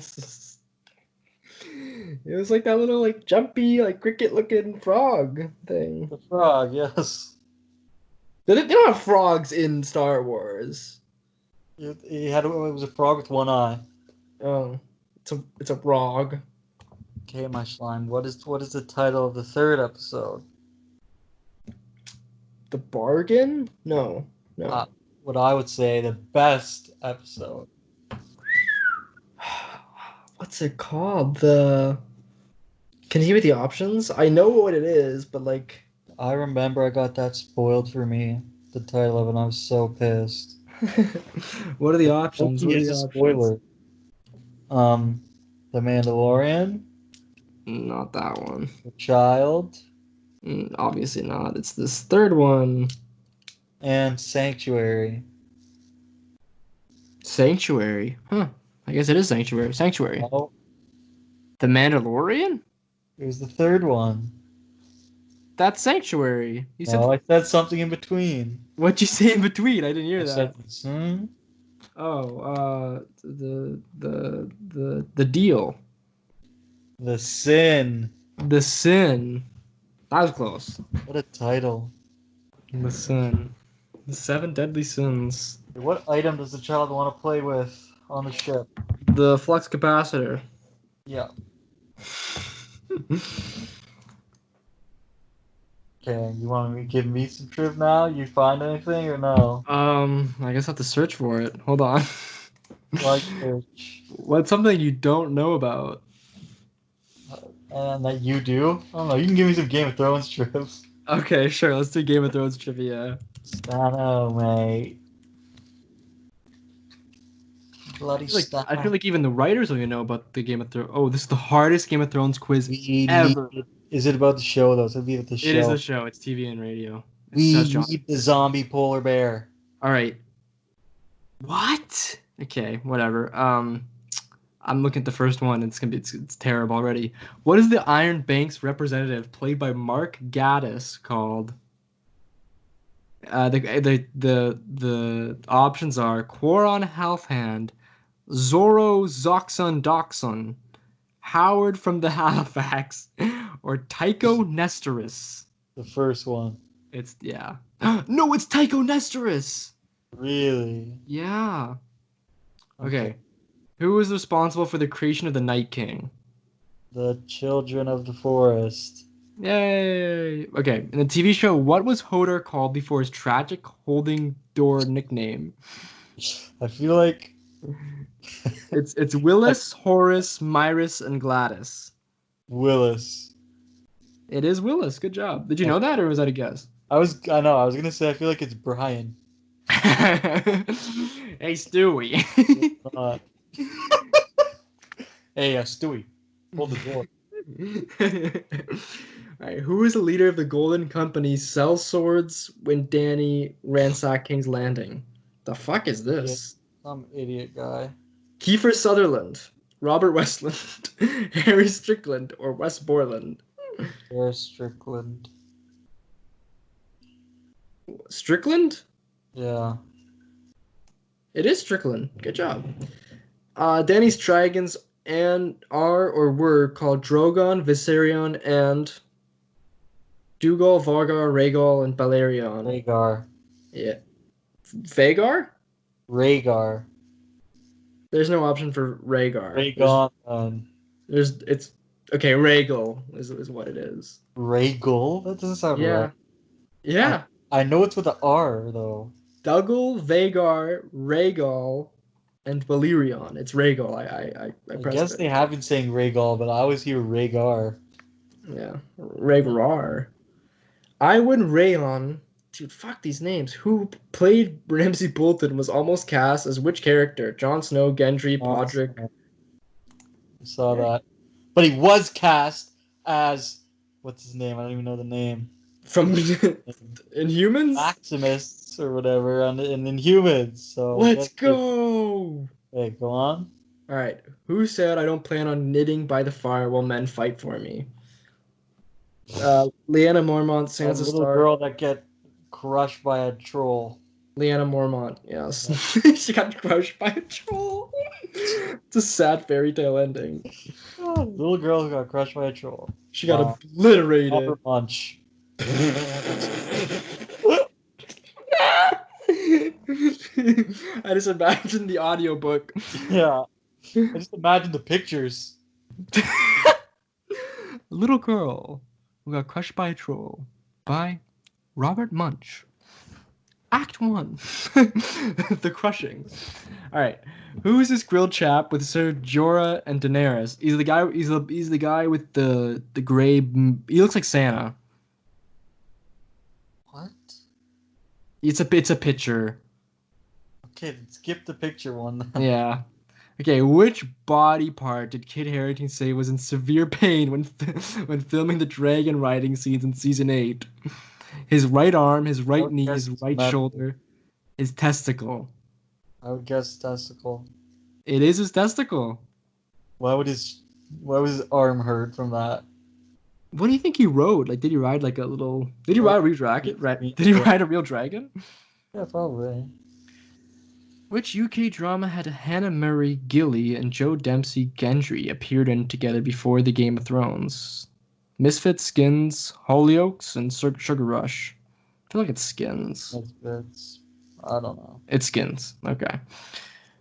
it was like that little like jumpy like cricket looking frog thing. The frog, yes. They don't have frogs in Star Wars. It was a frog with one eye. Oh, it's a frog. Okay, my slime. What is the title of the third episode? The Bargain? No. What I would say the best episode. What's it called? Can you give me the options? I know what it is, but like. I remember I got that spoiled for me. The title of it, and I was so pissed. What are the options? What are It's the a options? spoiler. The Mandalorian. Not that one. The Child. Obviously not. It's this third one. And Sanctuary. Sanctuary. Huh. I guess it is Sanctuary. Sanctuary. No, The Mandalorian? it was the third one. That's Sanctuary. You said. No, I said something in between. What'd you say in between? I didn't hear I that. said, Oh, the deal. The Sin. The Sin. That was close. What a title. The Sin. The 7 Deadly Sins. What item does the child want to play with on the ship? The flux capacitor. Yeah. Okay, you want to give me some trivia now? You find anything or no? I guess I have to search for it. Hold on. Like search. What's something you don't know about? And that you do? I don't know. You can give me some Game of Thrones trivia. Okay, sure. Let's do Game of Thrones trivia. I know, mate. Bloody I feel like even the writers don't even know about the Game of Thrones. Oh, this is the hardest Game of Thrones quiz We ever. Is it about the show though? So it'd be about the show. It is a show. It's TV and radio. It We says John. need the zombie polar bear. All right. What? Okay, whatever. I'm looking at the first one. It's terrible already. What is the Iron Banks representative played by Mark Gatiss called? The options are Quaron Halfhand, Zorro Zoxon Doxon, Howard from the Halifax, or Tycho Nestoris. The first one. It's No, it's Tycho Nestoris. Really? Yeah. Okay. Who was responsible for the creation of the Night King? The Children of the Forest. Yay! Okay, in the TV show, what was Hodor called before his tragic holding door nickname? I feel like It's Willis, Horace, Myrus, and Gladys. Willis. It is Willis. Good job. Did you know that, or was that a guess? I know. I was gonna say I feel like it's Brian. Hey, Stewie. Hey, Stewie, hold the door. All right, who is the leader of the Golden Company sells swords when Danny ransacked King's Landing? The fuck is this? Some idiot guy. Kiefer Sutherland, Robert Westland, Harry Strickland, or Wes Borland? Harry Strickland. Strickland? Yeah. It is Strickland. Good job. Danny's dragons are or were called Drogon, Viserion, and Dougal, Vargar, Rhaegal, and Balerion. Rhaegar. Yeah. Vagar? Rhaegar. There's no option for Rhaegar. Rhaegon. It's okay. Rhaegal is what it is. Rhaegal? That doesn't sound right. Yeah. I know it's with an R though. Dougal, Vagar, Rhaegal, and Balerion. It's Rhaegal. I guess they have been saying Rhaegal, but I always hear Rhaegar. Yeah. Rhaegar. Iwan Rhaeon. Dude, fuck these names. Who played Ramsay Bolton was almost cast as which character? Jon Snow, Gendry, Podrick. I saw that. But he was cast as... What's his name? I don't even know the name. From Inhumans? Maximus or whatever in Inhumans. So let's go! Hey, go on. Alright. Who said I don't plan on knitting by the fire while men fight for me? Lyanna Mormont, Sansa little Stark. girl that get crushed by a troll. Lyanna Mormont, yes. She got crushed by a troll. It's a sad fairy tale ending. Oh, little girl who got crushed by a troll. She got obliterated. Upper punch. I just imagine the audiobook. Yeah. I just imagine the pictures. A little girl who got crushed by a troll by Robert Munch. Act 1. The crushing. Alright. Who is this grilled chap with Sir Jorah and Daenerys? He's the guy with the gray. He looks like Santa. What? It's a picture. Okay, skip the picture one. Yeah. Okay, which body part did Kit Harington say was in severe pain when filming the dragon riding scenes in season 8? His right arm, his right knee, his right shoulder, his testicle. I would guess testicle. It is his testicle. Why was his arm hurt from that? What do you think he rode? Like, did he ride like a little? Did he ride a real dragon? Did he ride a real dragon? Yeah, probably. Which UK drama had Hannah Murray Gilly and Joe Dempsey Gendry appeared in together before the Game of Thrones? Misfits, Skins, Hollyoaks, and Sugar Rush. I feel like it's Skins. It's I don't know. It's Skins. Okay.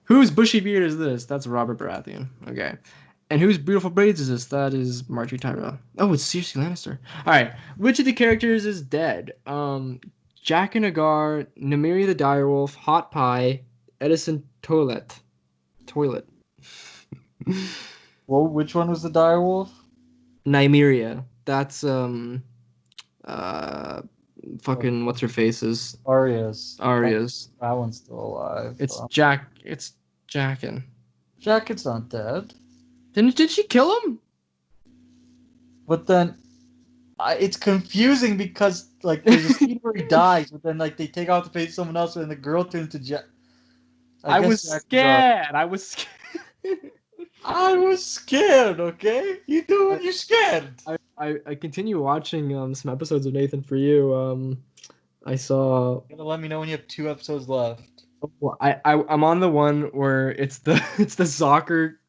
Whose bushy beard is this? That's Robert Baratheon. Okay. And whose beautiful braids is this? That is Marjorie Tyrell. Oh, it's Cersei Lannister. All right. Which of the characters is dead? Jack and Agar, Nymeria the Direwolf, Hot Pie, Edison Toilet. Well, which one was the direwolf? Nymeria. That's fucking what's her face's Arya's. Arya's. That one's still alive. It's so. Jack. It's Jackin. Jacket's not dead. Did she kill him? But then, it's confusing because like there's a scene where he dies, but then like they take out the face of someone else, and the girl turns to Jack. I was scared. I was scared. I was scared. Okay, you do what you're scared. I continue watching some episodes of Nathan For You. I saw. You gotta let me know when you have 2 episodes left. Well, I'm on the one where it's the soccer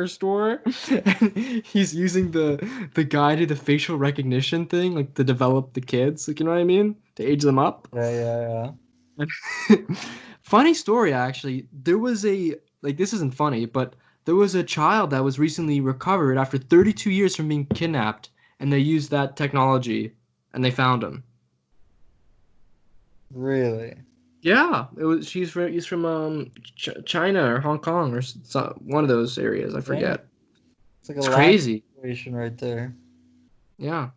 store, and he's using the guy to the facial recognition thing, like to develop the kids, like, you know what I mean, to age them up. Yeah. Funny story, actually. There was a this isn't funny, but there was a child that was recently recovered after 32 years from being kidnapped, and they used that technology, and they found him. Really? Yeah, he's from China or Hong Kong or one of those areas. I forget. It's like it's crazy situation right there. Yeah.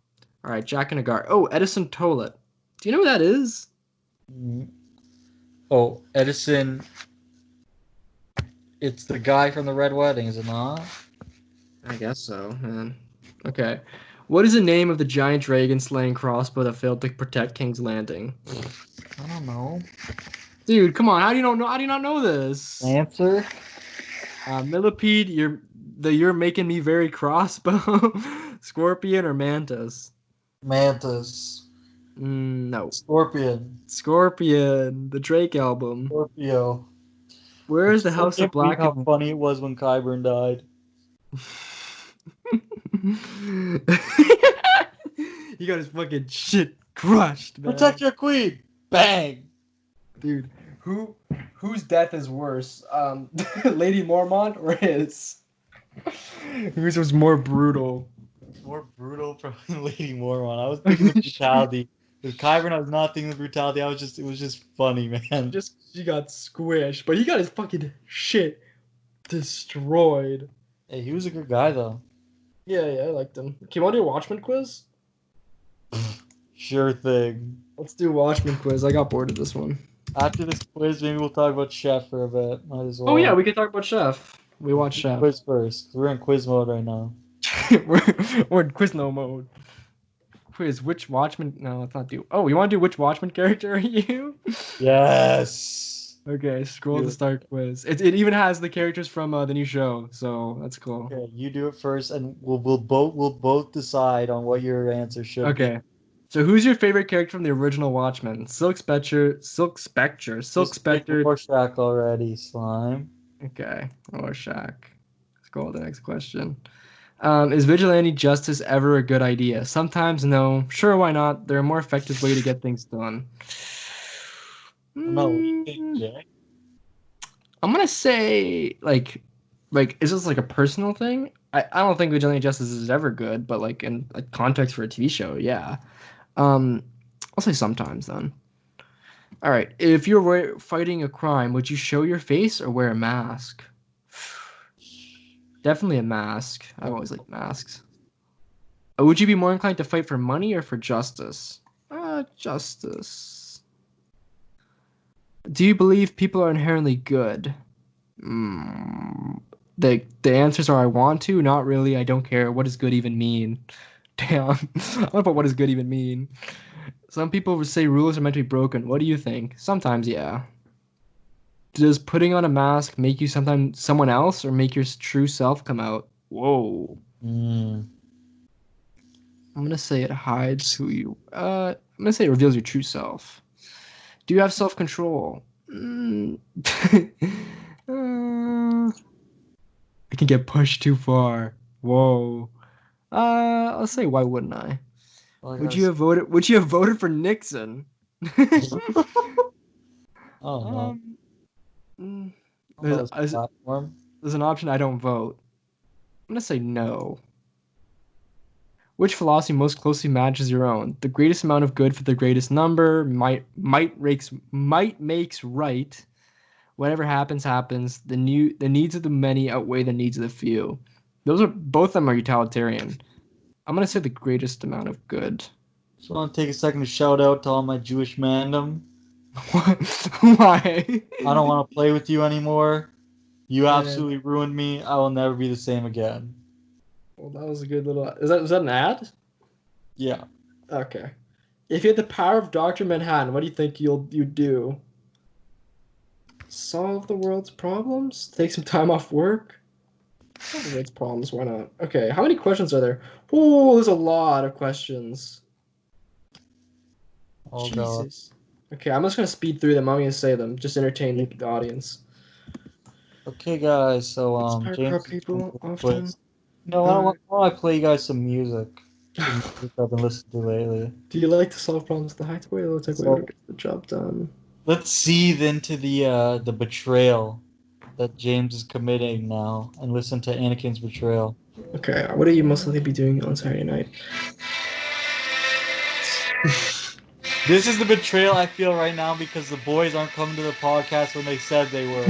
All right, Jack and Agar. Oh, Edison Toilet. Do you know who that is? Oh, Edison. It's the guy from the Red Wedding, is it not? I guess so, man. Okay. What is the name of the giant dragon slaying crossbow that failed to protect King's Landing? I don't know. Dude, come on. How do you not know this? Answer? Millipede, you're making me very crossbow. Scorpion or Mantis? Mantis. No. Scorpion. The Drake album. Scorpio. Where is the House of Black? How funny it was when Qyburn died. He got his fucking shit crushed, man. Protect your queen! Bang! Dude, whose death is worse? Lady Mormont or his? Whose was more brutal? More brutal, probably Lady Mormont. I was thinking the brutality. With Qyburn, I was not thinking the brutality. It was just funny, man. She got squished, but he got his fucking shit destroyed. Hey, he was a good guy, though. Yeah, I liked him. Can you want to do a Watchmen quiz? Sure thing. Let's do a Watchmen quiz. I got bored of this one. After this quiz, maybe we'll talk about Chef for a bit. Might as well. Oh yeah, we can talk about Chef. We watch Chef. Quiz first. We're in quiz mode right now. we're in quiz no mode. Quiz, which Watchmen? No, let's not do. Oh, you want to do which Watchmen character are you? Yes. Okay, scroll to start quiz. It even has the characters from the new show, so that's cool. Okay, you do it first, and we'll both decide on what your answer should be. Okay. So who's your favorite character from the original Watchmen? Silk Spectre. Rorschach already, Slime. Okay, Rorschach. Let's go on to the next question. Is vigilante justice ever a good idea? Sometimes no. Sure, why not? They're a more effective way to get things done. No, what do you think, Jack? I'm gonna say like is this like a personal thing? I don't think vigilante justice is ever good, but like in a context for a TV show, yeah. I'll say sometimes then. All right, if you're fighting a crime, would you show your face or wear a mask? Definitely a mask. I've always liked masks. Would you be more inclined to fight for money or for justice? Justice. Do you believe people are inherently good? The answers are I want to, not really, I don't care. What does good even mean? Damn. I don't know what does good even mean. Some people would say rules are meant to be broken. What do you think? Sometimes, yeah. Does putting on a mask make you sometimes someone else or make your true self come out? Whoa. I'm gonna say it hides who you. I'm gonna say it reveals your true self. Do you have self-control? I can get pushed too far. Whoa. I'll say why wouldn't I? Well, I Would gotta you have voted? Would you have voted for Nixon? Oh no. Mm, I don't know there's, this there's platform. there's an option I don't vote. I'm gonna say no. Which philosophy most closely matches your own? The greatest amount of good for the greatest number. Might makes right. Whatever happens, happens. The needs of the many outweigh the needs of the few. Those are both of them are utilitarian. I'm gonna say the greatest amount of good. Just want to take a second to shout out to all my Jewish mandem. Why? I don't want to play with you anymore. You Man. absolutely ruined me. I will never be the same again. Well, that was a good little. Was that an ad? Yeah. Okay. If you had the power of Dr. Manhattan, what do you think you'd do? Solve the world's problems? Take some time off work? Solve the world's problems, why not? Okay, how many questions are there? Oh, there's a lot of questions. Oh god. Jesus. Okay, I'm just gonna speed through them. I'm gonna say them. Just entertain the audience. Okay, guys. So Inspire James is people doing a often. quiz. No, why don't I play you guys some music? Some music I've been listening to lately. Do you like to solve problems the high way or the tech way to So get the job done? let's seethe into the betrayal that James is committing now, and listen to Anakin's betrayal. Okay, what are you most likely be doing on Saturday night? This is the betrayal I feel right now because the boys aren't coming to the podcast when they said they were.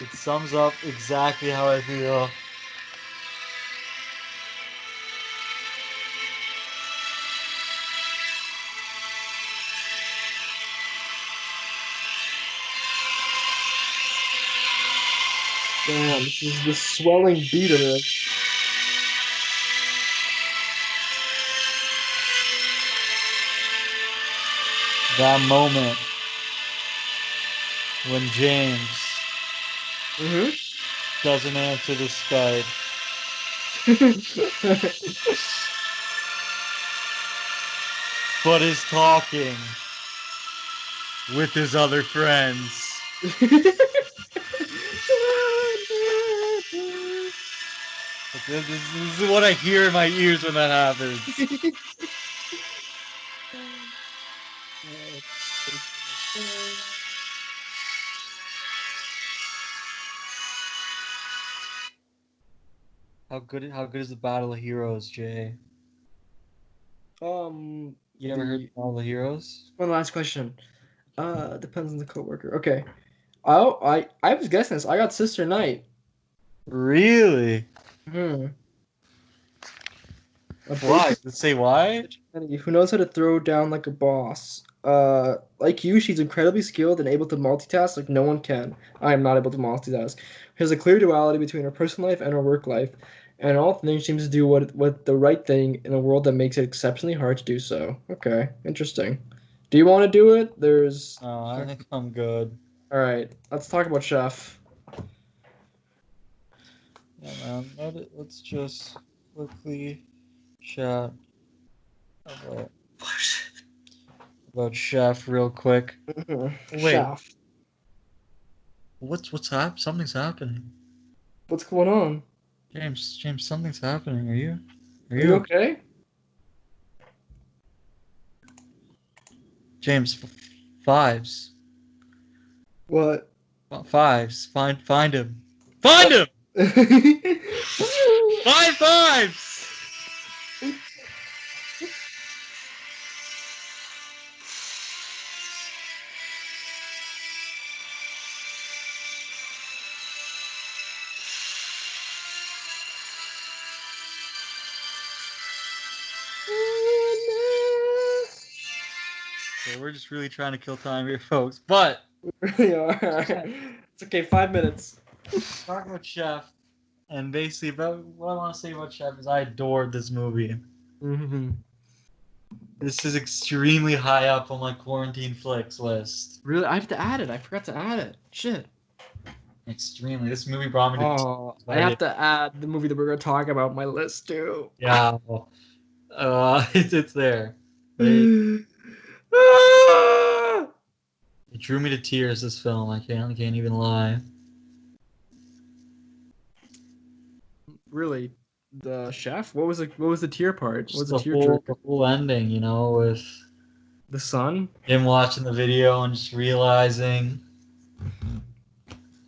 It sums up exactly how I feel. Damn, this is the swelling beat of it. That moment when James doesn't answer the Skype. But is talking with his other friends. This is what I hear in my ears when that happens. How good is the Battle of Heroes, Jay? You ever heard the Battle of Heroes? One last question. Depends on the coworker. Okay. Oh, I was guessing this. I got Sister Night. Really? Hmm. Why? Let's say why? Who knows how to throw down like a boss. Like you, she's incredibly skilled and able to multitask like no one can. I am not able to multitask. She has a clear duality between her personal life and her work life, and all things seems to do what the right thing in a world that makes it exceptionally hard to do so. Okay, interesting. Do you want to do it? There's. I think I'm good. All right, let's talk about Chef. Yeah, man. Let's just quickly chat about Chef real quick. Wait, Chef. what's happening? Something's happening. What's going on? James, something's happening. Are you okay? James, fives. What? Fives. Find him. Find him! Five fives! Okay, we're just really trying to kill time here, folks. But We really are. It's okay, 5 minutes. talk about Chef, and basically about what I want to say about Chef is I adored this movie. Mm-hmm. This is extremely high up on my quarantine flicks list. Really, I have to add it. I forgot to add it. Shit. Extremely. This movie brought me to Oh, I have to add the movie that we're gonna talk about on my list too. Yeah. It's there. But it drew me to tears, this film. I can't even lie. Really, the chef. What was the tear part? What was Just the tearjerker? the whole ending, you know, with The son. him watching the video and just realizing,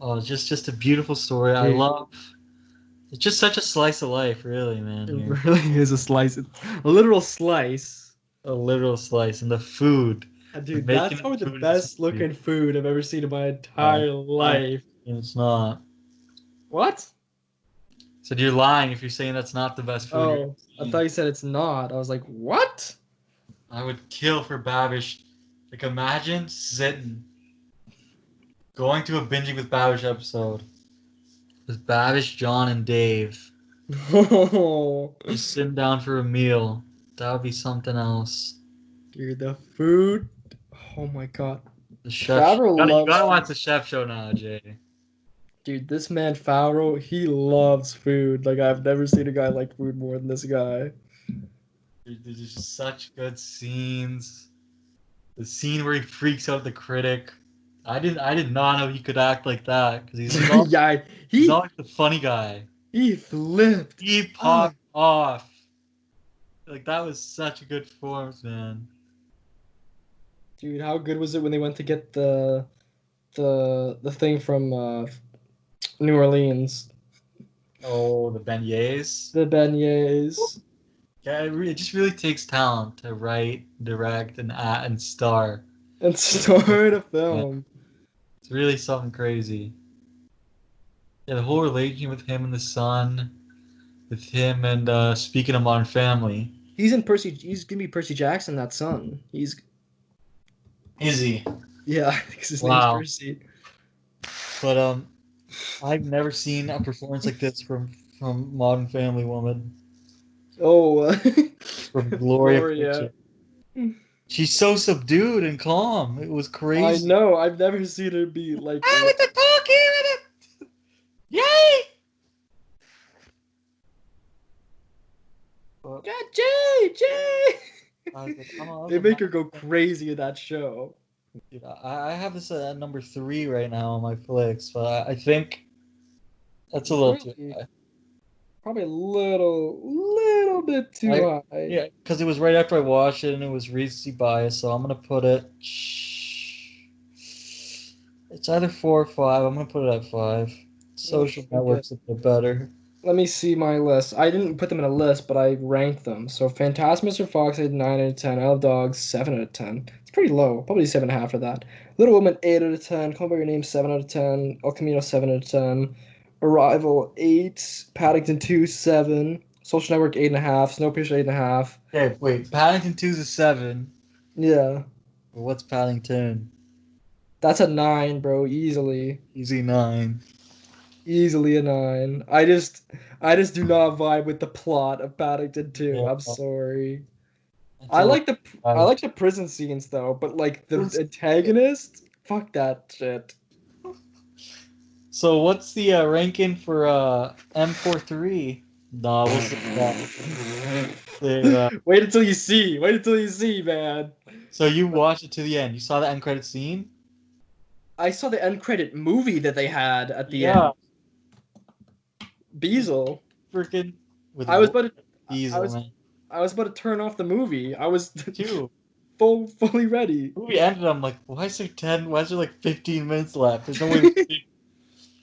oh, it's just a beautiful story. I Dude. love. It's just such a slice of life, really, man. It Here, really is a slice, a literal slice. a literal slice, and the food. Dude, Making that's probably the food in this best looking movie. food I've ever seen in my entire life. It's not. What? So you're lying if you're saying that's not the best food. Oh, I thought you said it's not. I was like, what? I would kill for Babish. Like, imagine going to a binging with Babish episode with Babish, John, and Dave. Oh, Just sitting down for a meal. That would be something else. dude, the food. Oh my god. The chef. Favreau You loves gotta watch the chef show now, Jay. Dude, this man Favreau, he loves food. Like I've never seen a guy like food more than this guy. There's just such good scenes. The scene where he freaks out the critic. I did not know he could act like that because Yeah, he's not like the funny guy. he flipped. He popped off. Like that was such a good performance, man. Dude, how good was it when they went to get the thing from New Orleans? Oh, the beignets. The beignets. Yeah, it just really takes talent to write, direct, and star. And start a film. It's really something crazy. Yeah, the whole relationship with him and the son, with him and speaking of Modern Family. He's gonna be Percy Jackson, that son. Is he? Yeah, I think his Wow. name's Percy. But I've never seen a performance like this from Modern Family woman. Oh, From Gloria. Gloria. Pritchett. She's so subdued and calm. It was I crazy. know. I've never seen her be like. with the talk here in it. Yay! Yeah, Jay. I was like, oh, They make her go crazy in that show. Dude, I have this at number 3 right now on my flicks, but I think that's a little too Really? high. Probably a little bit too high. Yeah, because it was right after I watched it and it was recency bias, so I'm gonna put it. It's either 4 or 5. I'm gonna put it at 5. Social Okay. Network's a bit better. Let me see my list. I didn't put them in a list, but I ranked them. So Phantasm Mr. Fox, I had 9 out of 10. Isle of Dogs, 7 out of 10. It's pretty low. Probably 7.5 for that. Little Woman, 8 out of 10. Call Me by Your Name, 7 out of 10. El Camino, 7 out of 10. Arrival, 8. Paddington 2, 7. Social Network, 8.5. Snowpiercer, 8.5. Okay, wait. Paddington 2's a 7. Yeah. What's Paddington? That's a 9, bro. Easily. Easy 9. Easily a 9. I just do not vibe with the plot of Paddington 2. Yeah. I'm sorry. It's I a like the little- prison scenes though, but like the antagonist, fuck that shit. So what's the ranking for M43? Nah, we'll see that. Wait until you see. Wait until you see, man. So you watched it to the end. You saw the end credit scene? I saw the end credit movie that they had at the Yeah. end. Beazle. Freaking. With I was about to. Diesel, I was- man. I was about to turn off the movie. I was Too. fully ready. The movie ended. I'm like, why is there 10? Why is there like 15 minutes left? There's no way.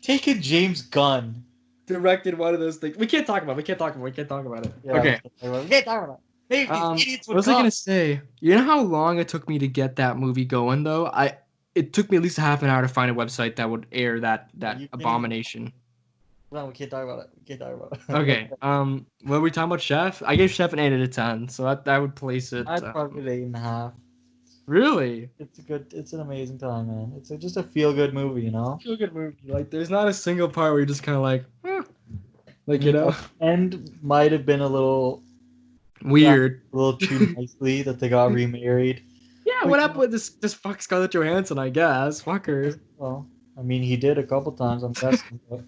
Take a James Gunn. Directed one of those things. We can't talk about it. We can't talk about it. Yeah, Okay. we can't talk about it. Maybe these idiots would What was I come. gonna say? You know how long it took me to get that movie going though? It took me at least a half an hour to find a website that would air that You can't- abomination. No, we can't talk about it. We can't talk about it. Okay. What were we talking about, Chef? I gave Chef an 8 out of 10, so that would place it. I'd probably give it 8.5. Really? It's an amazing time, man. It's just a feel good movie, you know. Feel good movie. Like, there's not a single part where you're just kind of like, like you know, And might have been a little weird. too nicely that they got remarried. Yeah. What happened with this fuck Scarlett Johansson? I guess. Fuck her. Well, I mean, he did a couple times, I'm guessing. But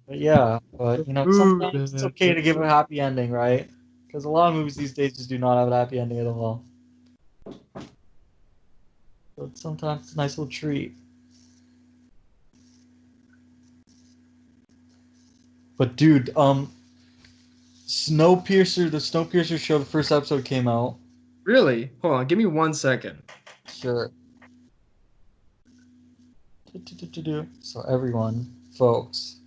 yeah, but you know, sometimes it's okay to give a happy ending, right? Because a lot of movies these days just do not have a happy ending at all. But sometimes it's a nice little treat. But dude, Snowpiercer, the Snowpiercer show, the first episode came out. Really? Hold on, give me 1 second. Sure. So everyone, folks,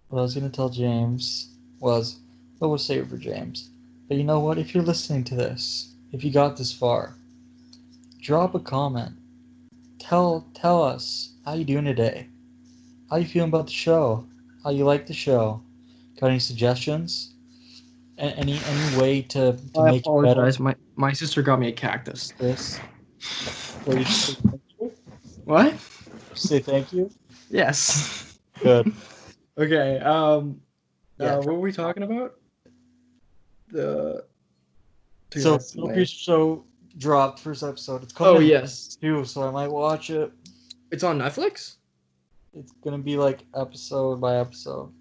what I was gonna tell James was, but we'll save it for James. But you know what? If you're listening to this, if you got this far, drop a comment. Tell us how you doing today. How you feeling about the show? How you like the show? Got any suggestions? Any way to I make it better? apologize. My sister got me a cactus. This. So you say thank you? What? Say thank you. Yes. Good. Okay. Yeah. What were we talking about? The. So That's my- Snowpiercer show dropped first episode. It's coming. Oh in yes. too, so I might watch it. It's on Netflix. It's gonna be like episode by episode.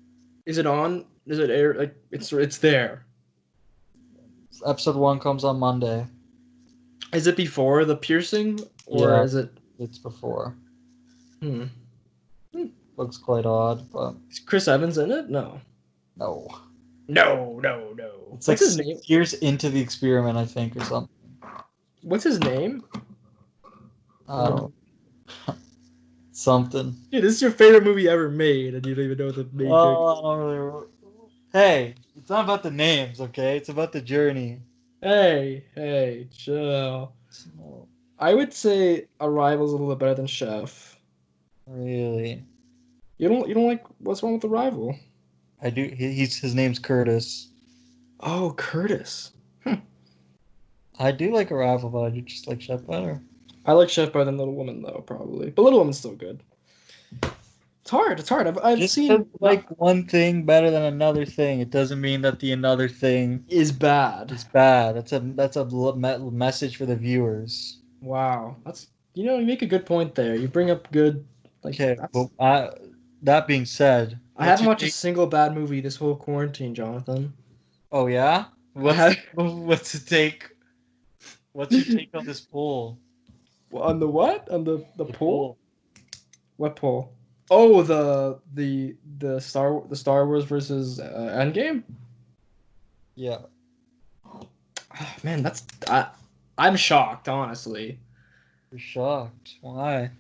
Is it on? Is it air? Like it's there. Episode 1 comes on Monday. Is it before the piercing or Yeah. is it? It's before. Hmm. Looks quite odd, but Is Chris Evans in it? No. no. No. It's like What's his 6 name? years into the experiment, I think, or something. What's his name? I don't know. Something. Dude, this is your favorite movie ever made, and you don't even know the main character. Oh, I don't really. Hey, it's not about the names, okay? It's about the journey. Hey, chill. I would say Arrival's a little bit better than Chef. Really? You don't like What's Wrong with Arrival? I do. His name's Curtis. Oh, Curtis. I do like Arrival, but I do just like Chef better. I like Chef better than Little Woman though, probably. But Little Woman's still good. It's hard. I've Just seen like one thing better than another thing, it doesn't mean that the another thing is bad. is bad. That's a message for the viewers. Wow, you make a good point there. You bring up good. Okay, that's- but that being said, I haven't watched a single bad movie this whole quarantine, Jonathan. Oh yeah, what's the take? What's your take on this poll? On the what? On the The poll? What poll? Oh, the Star Wars versus Endgame. Yeah. Oh, man, I'm shocked, honestly. You're shocked. Why?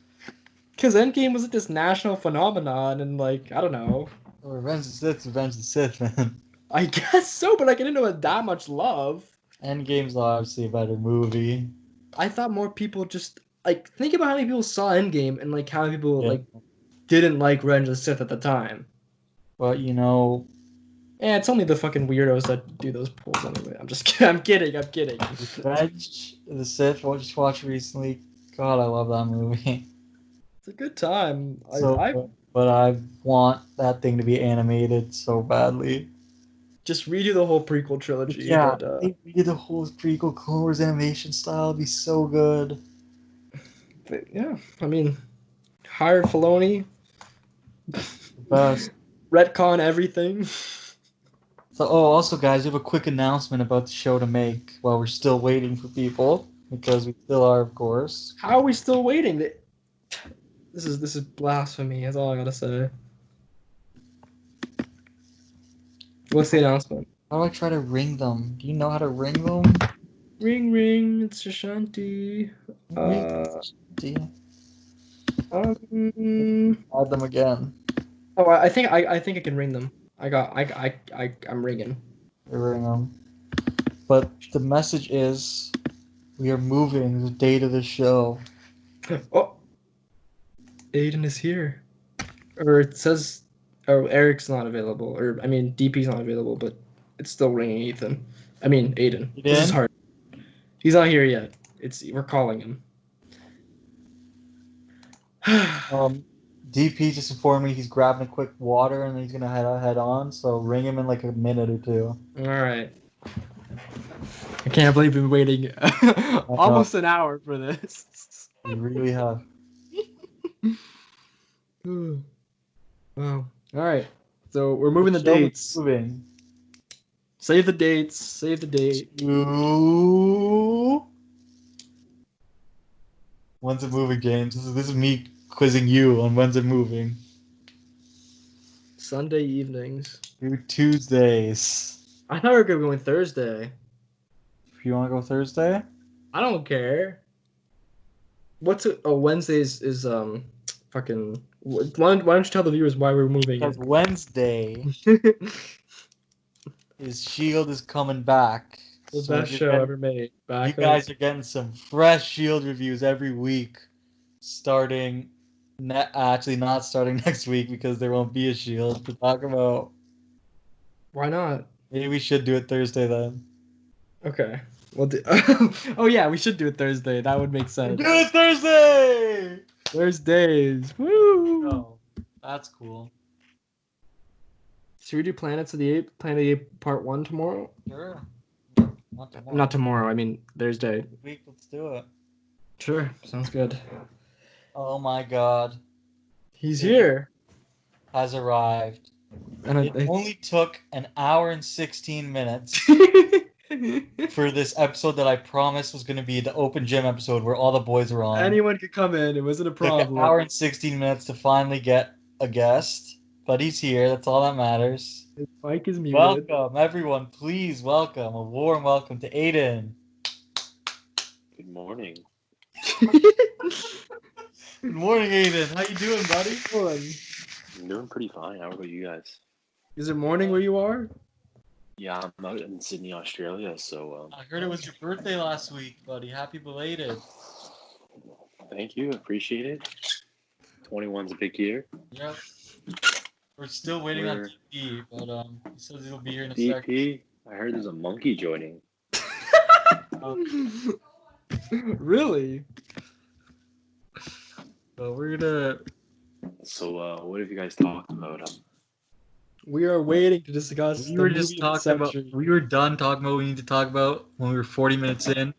Because Endgame was this national phenomenon, and I don't know. Oh, Revenge of the Sith, man. I guess so, but I didn't know it that much love. Endgame's obviously a better movie. I thought more people just think about how many people saw Endgame and how many people Yeah. didn't like Revenge of the Sith at the time. But It's only the fucking weirdos that do those polls anyway. I'm just kidding. I'm kidding. Revenge of the Sith, I just watched recently. God, I love that movie. It's a good time. But I want that thing to be animated so badly. Just redo the whole prequel trilogy. Yeah, But, they did the whole prequel Clone Wars animation style. It'd be so good. yeah, I mean, hire Filoni, Best. retcon everything. So, also, guys, we have a quick announcement about the show to make while we're still waiting for people, because we still are, of course. How are we still waiting? This is blasphemy. That's all I gotta say. What's the announcement? How do I try to ring them? Do you know how to ring them? Ring ring, it's Shashanti. Add them again. Oh, I think I can ring them. I'm ringing. Ring them. But the message is, we are moving the date of the show. Oh, Aiden is here, or it says, oh, Eric's not available, or I mean DP's not available, but it's still ringing. Aiden. This is hard. He's not here yet. We're calling him. DP just informed me he's grabbing a quick water and he's gonna head on. So ring him in like a minute or two. All right. I can't believe we've been waiting almost an hour for this. You really have. Wow. All right. So we're moving the Show is dates. Moving. Save the dates. Save the date. When's it moving, James? This is me quizzing you on when's it moving. Sunday evenings. Do Tuesdays. I thought we were going Thursday. If you want to go Thursday? I don't care. Wednesdays is fucking. Why don't you tell the viewers why we're moving Because it? Wednesday is Shield is coming back. The So best you're show getting- ever made. You guys are getting some fresh Shield reviews every week, starting. Actually, not starting next week because there won't be a Shield to talk about. Why not? Maybe we should do it Thursday then. Okay. Well, oh yeah, we should do it Thursday. That would make sense. Do it Thursday! Thursdays. Woo! Oh, that's cool. Should we do Planets of the Apes? Planet of the Apes Part 1 tomorrow? Sure. Not tomorrow. Not tomorrow. I mean Thursday. Next week, let's do it. Sure. Sounds good. Oh my God, He's Yeah. here. has arrived. And It only took an hour and 16 minutes for this episode that I promised was going to be the open gym episode where all the boys were on. Anyone could come in. It wasn't a Took an problem. hour and 16 minutes to finally get a guest, but he's here. That's all that matters. His mic is muted. Welcome, everyone. Please welcome a warm welcome to Aiden. Good morning. Good morning, Aiden. How you doing, buddy? I'm doing pretty fine. How about you guys? Is it morning where you are? Yeah, I'm out in Sydney, Australia, so I heard it was your birthday last week, buddy. Happy belated. thank you. Appreciate it. 21's a big year. Yep. We're still waiting on We're- DP, but he says he'll be here in a second. DP, I heard there's a monkey joining. Really? So we're gonna. So, what have you guys talked about? We are waiting to discuss. We the were just movie of the talking about. century. We were done talking about what we need to talk about when we were 40 minutes in,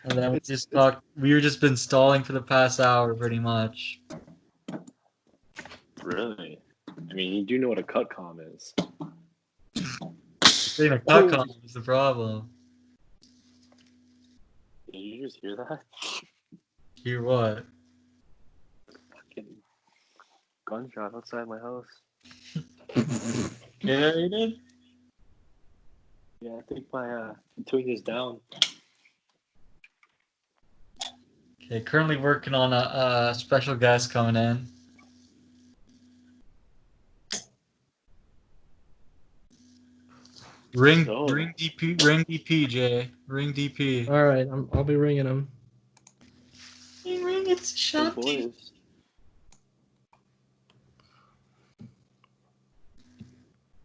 and then we just talked. We were just been stalling for the past hour, pretty much. Really? I mean, you do know what a cut com is. Saying a cut comment is the problem. Did you just hear that? Hear what? Fucking gunshot outside my house. Yeah, Aiden? Yeah, I think my twig is down. Okay, currently working on a special guest coming in. Ring So- DP, Jay. Ring DP. All right, I'll be ringing him. Ring, it's Good Shanti. boys.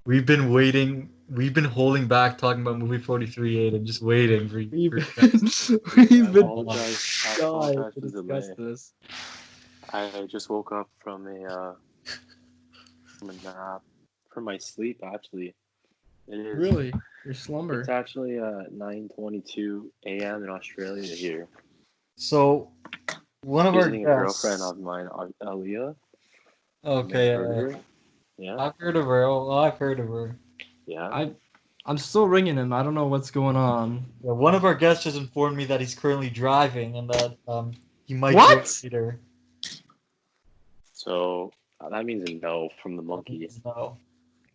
We've been waiting. We've been holding back talking about movie 43, Aiden. Just waiting for you. We've I been apologize. I dying apologize to for the discuss delay. this. I just woke up from a nap, from my sleep actually. It is Really, your slumber. It's actually 9:22 a.m. in Australia here. So, one of our Visiting a guests. girlfriend of mine, Aaliyah. Okay, Heard of her? Yeah, I've heard of her. Well, I've heard of her. yeah. I'm still ringing him. I don't know what's going on. Yeah, one of our guests just informed me that he's currently driving and that he might What? go later. So that means a no from the monkey. No,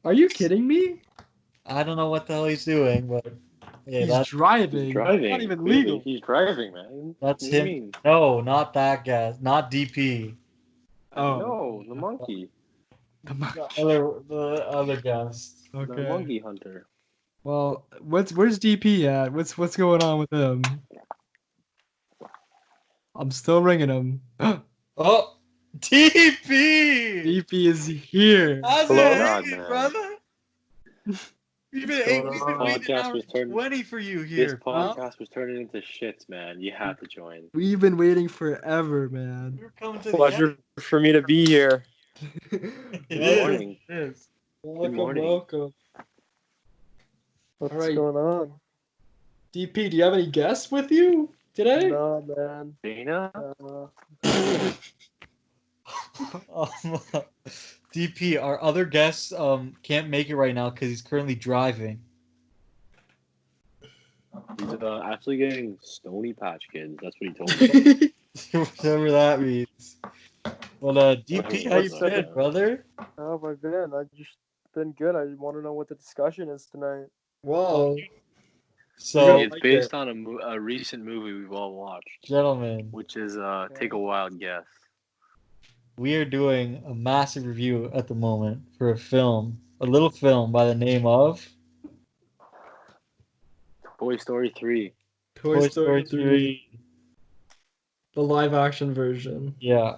Are you kidding me? I don't know what the hell he's doing, but yeah, He's that's driving. He's driving. Not even Clearly, legal. He's driving, man. That's What do you him. mean? No, not that guy. Not DP. Oh, No, the monkey. the mon- The other guest. The okay. monkey hunter. Well, where's DP at? What's going on with him? I'm still ringing him. Oh, DP. DP is here. How's Hello, it God, hanging, man. brother? We've been going waiting on? an Podcast hour was turned- 20 for you This here, pal. podcast was turning into shits, man. You had to join. We've been waiting forever, man. We're coming to the Pleasure for me to be here. end. It Good is. morning. It is. Welcome, morning. welcome. What's All right. going on? DP, do you have any guests with you today? No, man. Dana? DP, our other guest can't make it right now because he's currently driving. He's actually getting Stony Patch Kids. That's what he told me. Whatever that means. Well, DP, how you What's been, up? brother? How have I been? I've just been good. I want to know what the discussion is tonight. Whoa. So, You're It's like based on a recent movie we've all watched, gentlemen, which is take a wild guess. we are doing a massive review at the moment for a little film by the name of Toy Story 3. Toy Story 3, 3. the live action version. Yeah.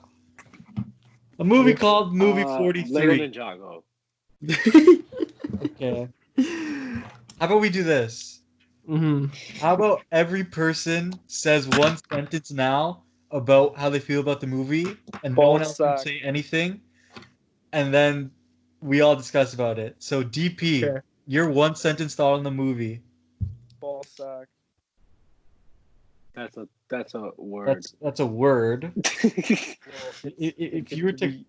A movie called Movie Lego 43. Ninjago. Okay. How about we do this? hmm How about every person says one sentence now about how they feel about the movie, and no one else can Ballsack. say anything, and then we all discuss about it. So DP, Okay. your one sentence thought on the movie. Ballsack. That's a word. That's a word. Well, If you were to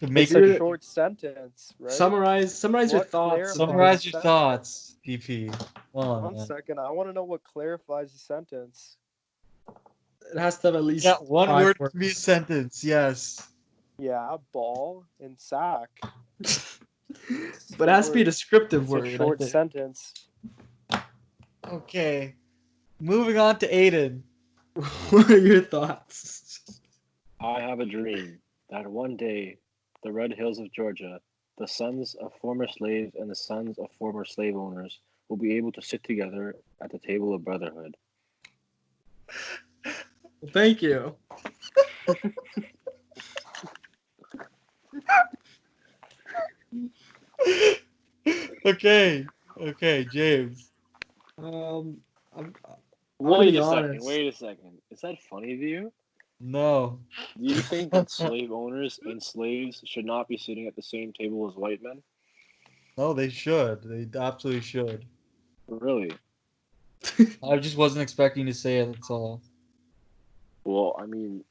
make it's a you're- short sentence, right? Summarize your What thoughts. summarize your sentence? thoughts, DP. Come on, One man. second. I want to know what clarifies the sentence. It has to have at least Yeah, one 5 word words. can be a sentence. Yes. Yeah, ball and sack. But it has to be a It's descriptive a word. I short think. sentence. Okay. Moving on to Aiden. What are your thoughts? I have a dream that one day the red hills of Georgia, the sons of former slaves and the sons of former slave owners will be able to sit together at the table of brotherhood. Well, thank you. Okay. Okay, James. I'm gonna Wait be a second. honest. Wait a second. Is that funny to you? No. Do you think that slave owners and slaves should not be sitting at the same table as white men? No, they should. They absolutely should. Really? I just wasn't expecting to say it, that's all. Well, I mean,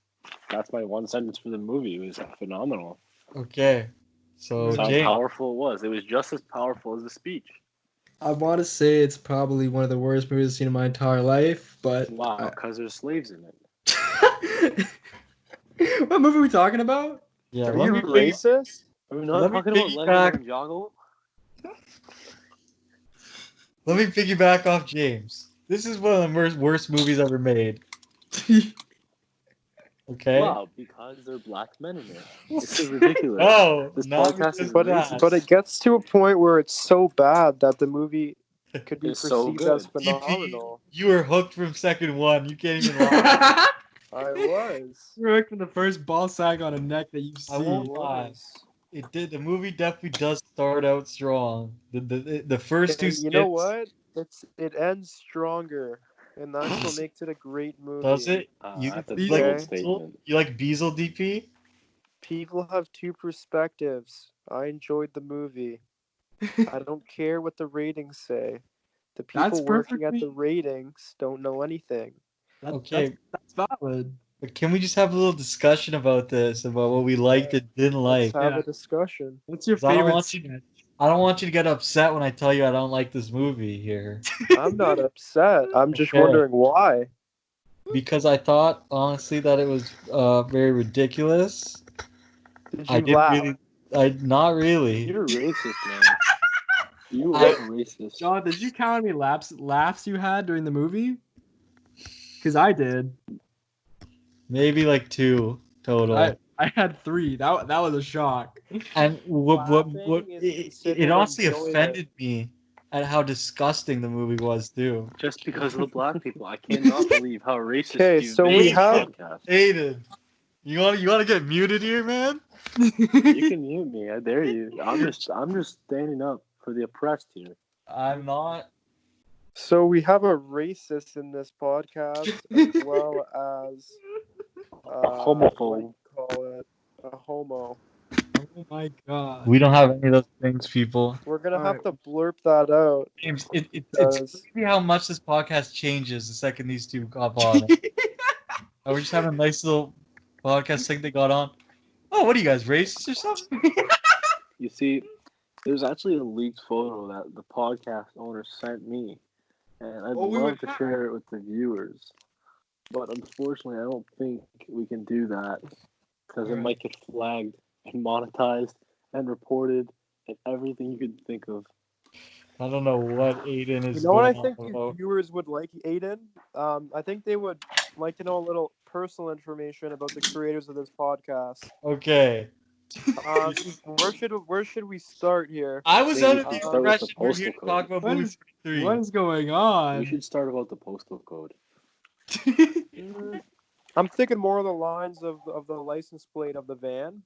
that's my one sentence for the movie. It was phenomenal. Okay. So, That's how James. powerful it was. It was just as powerful as the speech. I want to say it's probably one of the worst movies I've seen in my entire life, but Wow, because there's slaves in it. what movie are we talking about? Yeah, Are you let me racist? Are we not Let me talking about Lego piggyback. Ninjago? Let me piggyback off James. This is one of the worst movies ever made. Okay? Wow, because there are black men in it. This is ridiculous. No, This not podcast because is of But that. racist. but it gets to a point where it's so bad that the movie could be It's so perceived as good. phenomenal. You were hooked from second one. You can't even lie. I was. You're looking the first ball sack on a neck that you've I seen. won't lie. It did. The movie definitely does start out strong. The first two And skits. you know what? It ends stronger, and that's what makes it a great movie. Does it? You That's a like bold Okay. statement. You like Beazle, DP? People have two perspectives. I enjoyed the movie. I don't care what the ratings say. The That's people working at perfectly. the ratings don't know anything. Okay, That's valid. but can we just have a little discussion about this, about what we liked and didn't Let's like? have Yeah. a discussion. What's your 'Cause I don't favorite want you. scene? I don't want you to get upset when I tell you I don't like this movie here, I'm not upset. I'm just Okay. wondering why. because I thought honestly that it was very ridiculous. Did I you didn't laugh? really. I not really. You're racist, man. You I- are racist. John, did you count how many laughs you had during the movie? Because I did. Maybe like 2 total. I had 3. That was a shock. And what Laughing is it considered honestly enjoyment. offended me at how disgusting the movie was too. Just because of the black people. I cannot believe how racist Okay, you've so been we in this have- podcast. Aiden, you want to get muted here, man? You can mute me. I dare you. I'm just standing up for the oppressed here. I'm not. So we have a racist in this podcast as well as Homophobe. what do you call it? A homo. Oh my god. We don't have any of those things, people. We're gonna All have right. to blurb that out. James, it's Does- crazy how much this podcast changes the second these two got on. I was just having a nice little podcast thing they got on. Oh, what are you guys, racist or something? You see, there's actually a leaked photo that the podcast owner sent me, and I'd Oh, we love would to have- share it with the viewers. But unfortunately, I don't think we can do that Because it Alright. might get flagged and monetized and reported and everything you could think of. I don't know what Aiden is You know what I going think on these about. viewers would like, Aiden? I think they would like to know a little personal information about the creators of this podcast. Okay. Where should we start here? I was I under think we the should start with the impression we're here postal to talk code. about What movie is- 33. What is going We on? should start about the postal code. I'm thinking more of the lines of the license plate of the van.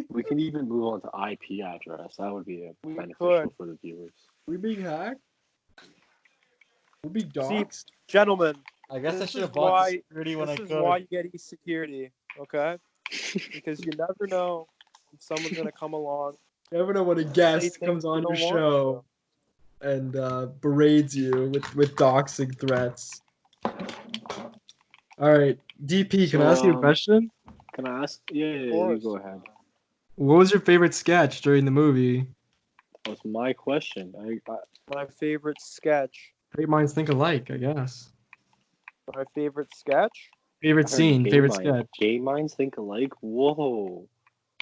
We can even move on to IP address. That would be We beneficial could. for the viewers. We being hacked? We being See, doxxed? gentlemen, I guess I this should have is bought the why- security when I this is could. why you get e-security, okay? Because you never know if someone's gonna come along. You never know when a Say guest things comes you on your don't want show and berades you with doxing threats. All right, DP, can I ask you a question? Can I ask? Yeah, you course. go ahead. What was your favorite sketch during the movie? That's my question. My favorite sketch. Great minds think alike, I guess. My favorite sketch. Favorite scene, favorite sketch. Gay minds think alike? Whoa.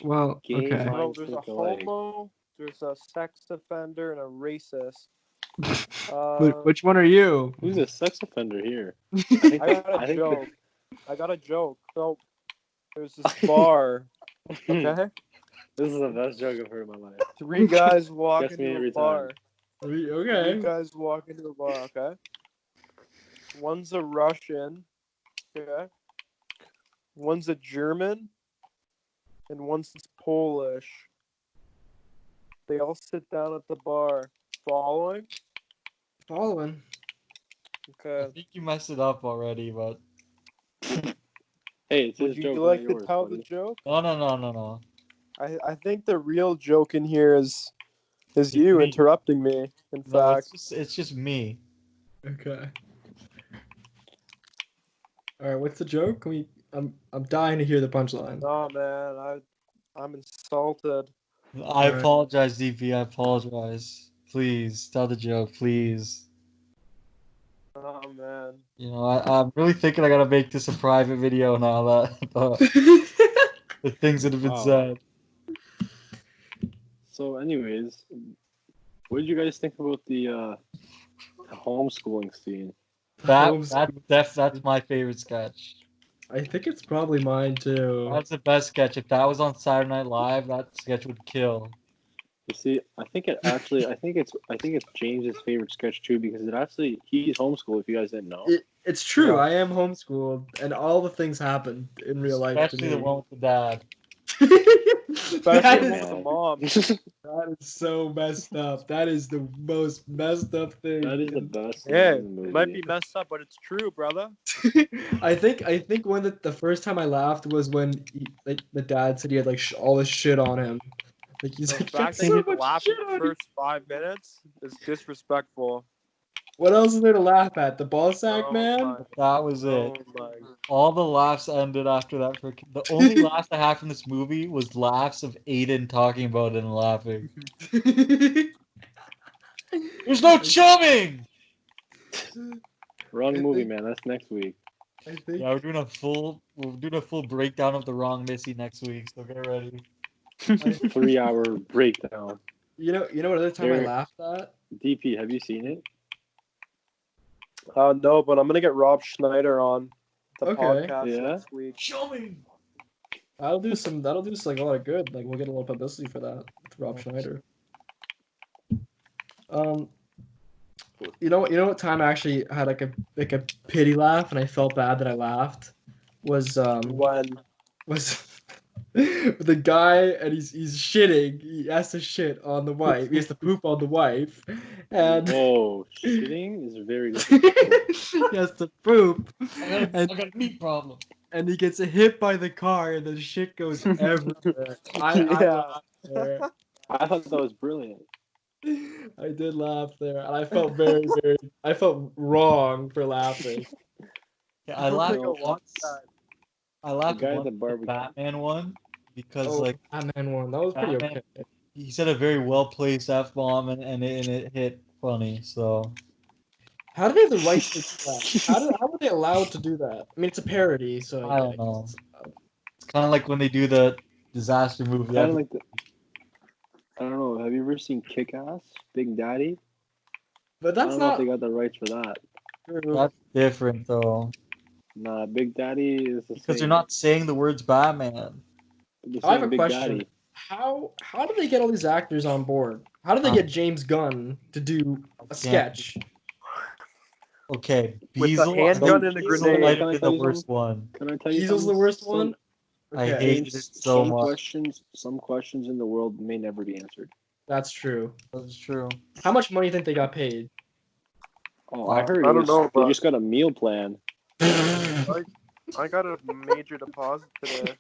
Well, Gay okay. minds No, there's a think alike. homo, there's a sex offender, and a racist. Which one are you? Who's a sex offender here? I got a joke. I got a joke. So there's this bar. Okay, This is the best joke I've heard in my life. three guys walk Gets me into every a bar. time. Three Okay. guys walk into a bar. Okay, one's a Russian. Okay, one's a German, and one's Polish. They all sit down at the bar. Following. Following. I Okay. think you messed it up already, but Hey, it's Would his you joke, like not to yours, tell buddy. the joke? no. I think the real joke in here is It's you me. interrupting me. In No, fact, it's just me. Okay. All right, what's the joke? Can we? I'm dying to hear the punchline. oh man, I'm insulted. I Alright. apologize, DP. I apologize. Please tell the joke, please. Oh man. You know, I'm really thinking I gotta make this a private video now that the things that have been Wow. said. So, anyways, what did you guys think about the homeschooling scene? That's my favorite sketch. I think it's probably mine too. That's the best sketch. If that was on Saturday Night Live, that sketch would kill. You see, I think it's James's favorite sketch too because he's homeschooled. If you guys didn't know, It's true. Yeah. I am homeschooled, and all the things happened in real life. Especially the one with the dad. Especially that, with is, the mom. that is so messed up. That is the most messed up thing. that is the best. Scene Yeah, in the movie. it might be messed up, but it's true, brother. I think when the first time I laughed was when the dad said he had like all this shit on him. Like he's The like, fact "Got that so you much laughed shit in on the you." first 5 minutes is disrespectful. What else is there to laugh at? The ball sack Oh man. my- That was Oh it. my. All the laughs ended after that. The only laughs I had from this movie was laughs of Aiden talking about it and laughing. There's no chumming! Wrong I movie, think- man. That's next week. I think Yeah, we're doing a full breakdown of the wrong Missy next week, so get ready. 3-hour breakdown. you know what other time I Eric. laughed at? DP, have you seen it? No, but I'm gonna get Rob Schneider on the Okay. podcast Yeah? next week. Chumming! That'll do like a lot of good. Like we'll get a little publicity for that with Rob Schneider. You know what time I actually had like a pity laugh and I felt bad that I laughed was When the guy and he's shitting. He has to shit on the wife. He has to poop on the wife, and Whoa, shitting is very disrespectful. he has to poop, I and got a knee problem. and he gets hit by the car and the shit goes everywhere. I Yeah. laughed there. I thought that was brilliant. I did laugh there, and I felt I felt wrong for laughing. Yeah, I laughed Take a walk once. I laughed The guy at once the at the barbecue. Batman one because Oh, like Batman one, that was pretty Batman- okay. he said a very well placed F bomb and it hit funny. So How do they have the right to do that? How were they allowed to do that? I mean, it's a parody, so I don't know. It's Kind of like when they do the disaster movie. Kind of like the. I don't know. Have you ever seen Kick-Ass? Big Daddy? But I that's don't know if not they got the rights for that. true. That's different though, Nah, Big Daddy is the because same. they're not saying the words Batman. They're I have saying a Big question. Daddy. How do they get all these actors on board? How do they get James Gunn to do a sketch? Okay, With a Beazle. handgun and a Beazle grenade. might Can have I been tell the you worst one. Can I tell you Diesel's something? the worst Some- one. I Okay, hated it so some much. some questions in the world may never be answered. that's true. That's true. How much money do you think they got paid? Oh, I heard I don't know, they but- just got a meal plan. I got a major deposit today.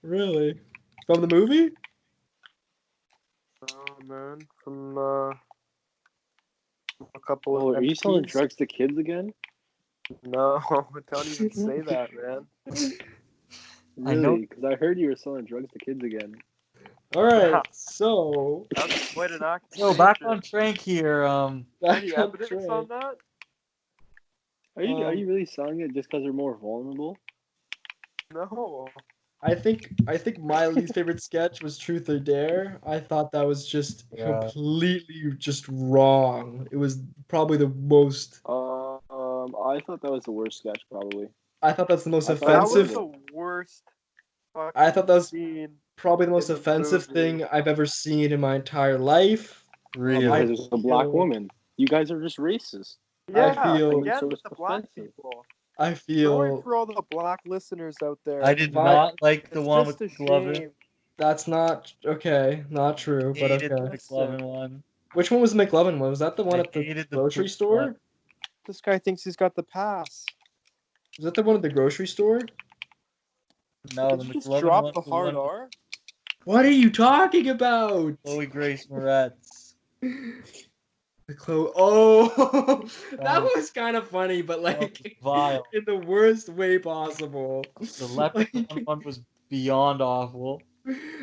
Really? From the movie? Oh man, from a couple Oh, of are you selling MPs. drugs to kids again? No, don't even say that, man. I know- Really? Because I heard you were selling drugs to kids again. All right. So That's quite an act. So back on track here. back Any on evidence track. on that? Are you really selling it just because they're more vulnerable? No. I think my least favorite sketch was Truth or Dare. I thought that was just Yeah. completely just wrong. It was probably the most. I thought that was the worst sketch probably. I thought that's the most I thought That offensive. was the worst. I thought that was scene. probably the most in the offensive movie. thing I've ever seen in my entire life. Really? I Because there's a black feel- woman. You guys are just racist. Yeah, feel- again So with it's the black offensive. people. I Sorry feel for all the black listeners out there. I did My- not like the It's one just with a McLovin. shame. that's not okay. Not true, but Hated okay. the McLovin one. Which one was the McLovin one? Was that the one I at the hated the grocery poop store? one. This guy thinks he's got the pass. Was that the one at the grocery store? No, Did the you just McLovin drop one. the hard one with R? What are you talking about? Chloe Grace Moretz. The Oh, that Um, was kind of funny, but like vile. in the worst way possible. The Leprechaun one was beyond awful.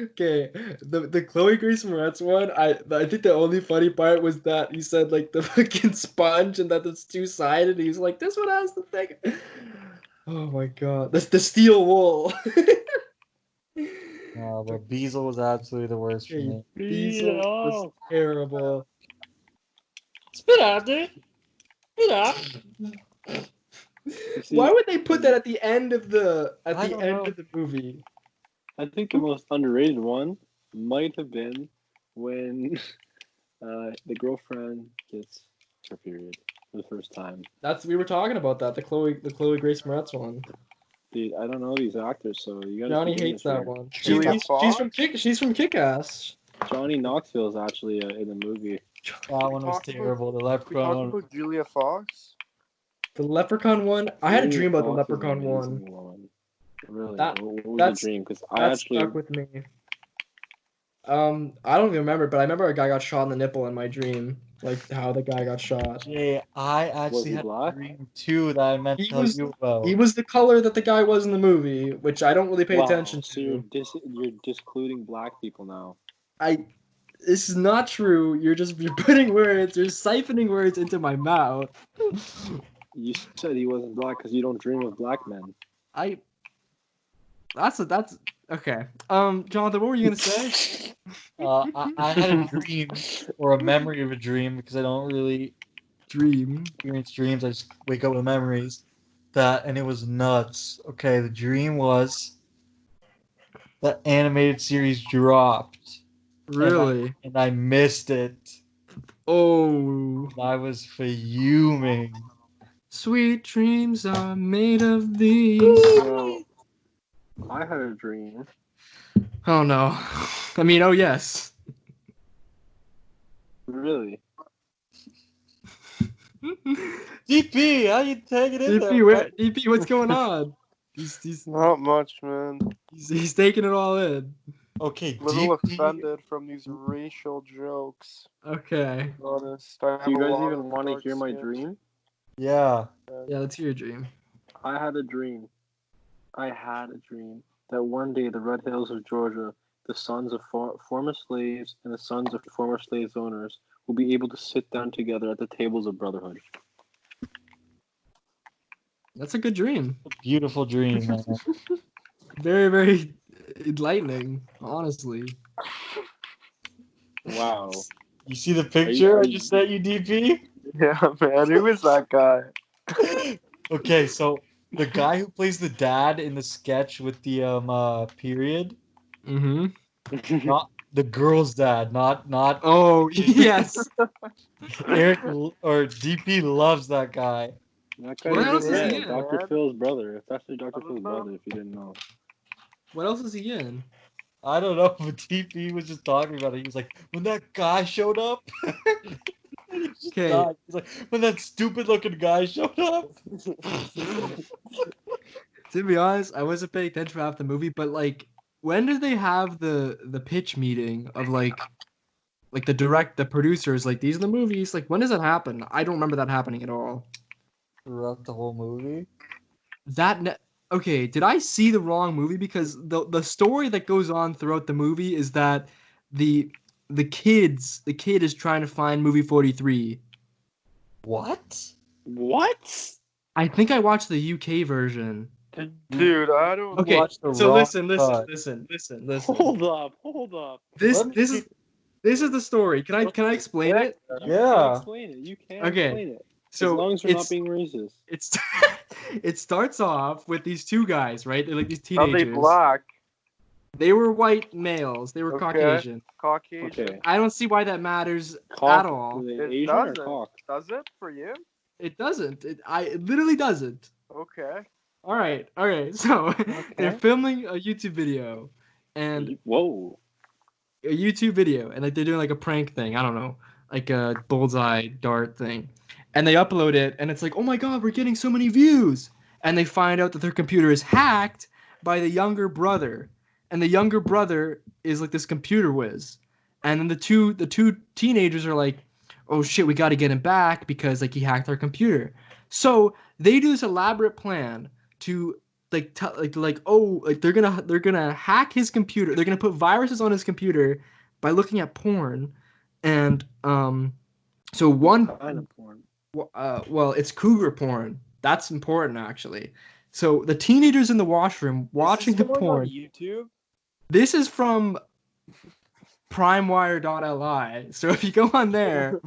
Okay, the Chloe Grace Moretz one, I think the only funny part was that he said like the fucking sponge and that it's two-sided. He's like, this one has the thing. Oh my god, that's the steel wool. But Beazle was absolutely the worst for me. Diesel was terrible. Spit out, dude. Spit out. You see, Why would they put that at the end of the I don't know. of the movie? I think the most underrated one might have been when the girlfriend gets her period for the first time. We were talking about that, the Chloe Grace Moretz one. Dude, I don't know these actors, so you gotta. Johnny keep in hates this that one. one. Julia Fox? She's from Kick-Ass. Johnny Knoxville is actually in the movie. That one was Talking about- terrible. The We Leprechaun talking one. about Julia Fox? The Leprechaun one. I had a Julia dream about the Fox is Leprechaun an one. amazing woman. Really? That- what was that's- the dream? Because I That actually. stuck with me. I don't even remember, but I remember a guy got shot in the nipple in my dream. Like how the guy got shot. Jay, I actually he had black? a dream too that I meant to He tell was- you about. He was the color that the guy was in the movie, which I don't really pay Wow, attention so you're to. you're discluding black people now. This is not true. You're putting words, you're siphoning words into my mouth. You said he wasn't black because you don't dream of black men. That's okay. Jonathan, what were you gonna say? I had a dream or a memory of a dream because I don't really Dream. experience dreams. I just wake up with memories. And it was nuts. Okay, the dream was the animated series dropped. Really? And I missed it. Oh. I was fuming. Sweet dreams are made of these. Well, I had a dream. Oh no. I mean, oh yes. Really? DP, how you taking it there? DP, what's going on? He's Not much, man. he's taking it all in. Okay, A little DP. offended from these racial jokes. Okay. To be honest, I have Do you a guys lot even of want to dark hear my skin. dream? Yeah. Yeah, let's hear your dream. I had a dream. That one day the Red Hills of Georgia, the sons of former slaves and the sons of former slaves owners will be able to sit down together at the tables of brotherhood. That's a good dream. Beautiful dream, man. very, very enlightening, honestly. Wow. You see the picture are I you- just sent you, DP? Yeah, man. Who is that guy? Okay, so the guy who plays the dad in the sketch with the period, Mm-hmm. not the girl's dad, not Oh, yes. Eric or DP loves that guy. That guy What else is is he in, Dr. man? Phil's brother. It's actually Dr. I Phil's don't know. brother, if you didn't know. What else is he in? I don't know, but DP was just talking about it. He was like, when that guy showed up, he just Okay. died. He's like, when that stupid looking guy showed up. To be honest, I wasn't paying attention for half the movie, but like, when did they have the pitch meeting of like the producers, like these are the movies? Like, when does that happen? I don't remember that happening at all. Throughout the whole movie. Okay, did I see the wrong movie? Because the story that goes on throughout the movie is that the the kid is trying to find movie 43. What? What? I think I watched the UK version. Dude, I don't. Okay, watched the so wrong listen. cut. Hold up. This Let me this is see- this is the story. Can I explain it? You Yeah. can explain it. You can Okay, explain it. So as long as you're not it's being racist. it's it starts off with these two guys, right? They're like these Are they teenagers. black? They were white males. They were Okay. Caucasian. Caucasian? Okay. I don't see why that matters Cock, at all. Are they It Asian or doesn't. cock? Does it for you? It doesn't. It literally doesn't. Okay. All right. So they're Okay. filming a YouTube video, and Whoa. like they're doing like a prank thing. I don't know, like a bullseye dart thing, and they upload it, and it's like, oh my god, we're getting so many views, and they find out that their computer is hacked by the younger brother, and the younger brother is like this computer whiz, and then the two teenagers are like, oh shit, we got to get him back because like he hacked our computer, so they do this elaborate plan to like they're gonna hack his computer. They're gonna put viruses on his computer by looking at porn, and so one Kind of porn. well, it's cougar porn. That's important actually. So the teenagers in the washroom watching the porn. On YouTube. This is from primewire.li. So if you go on there,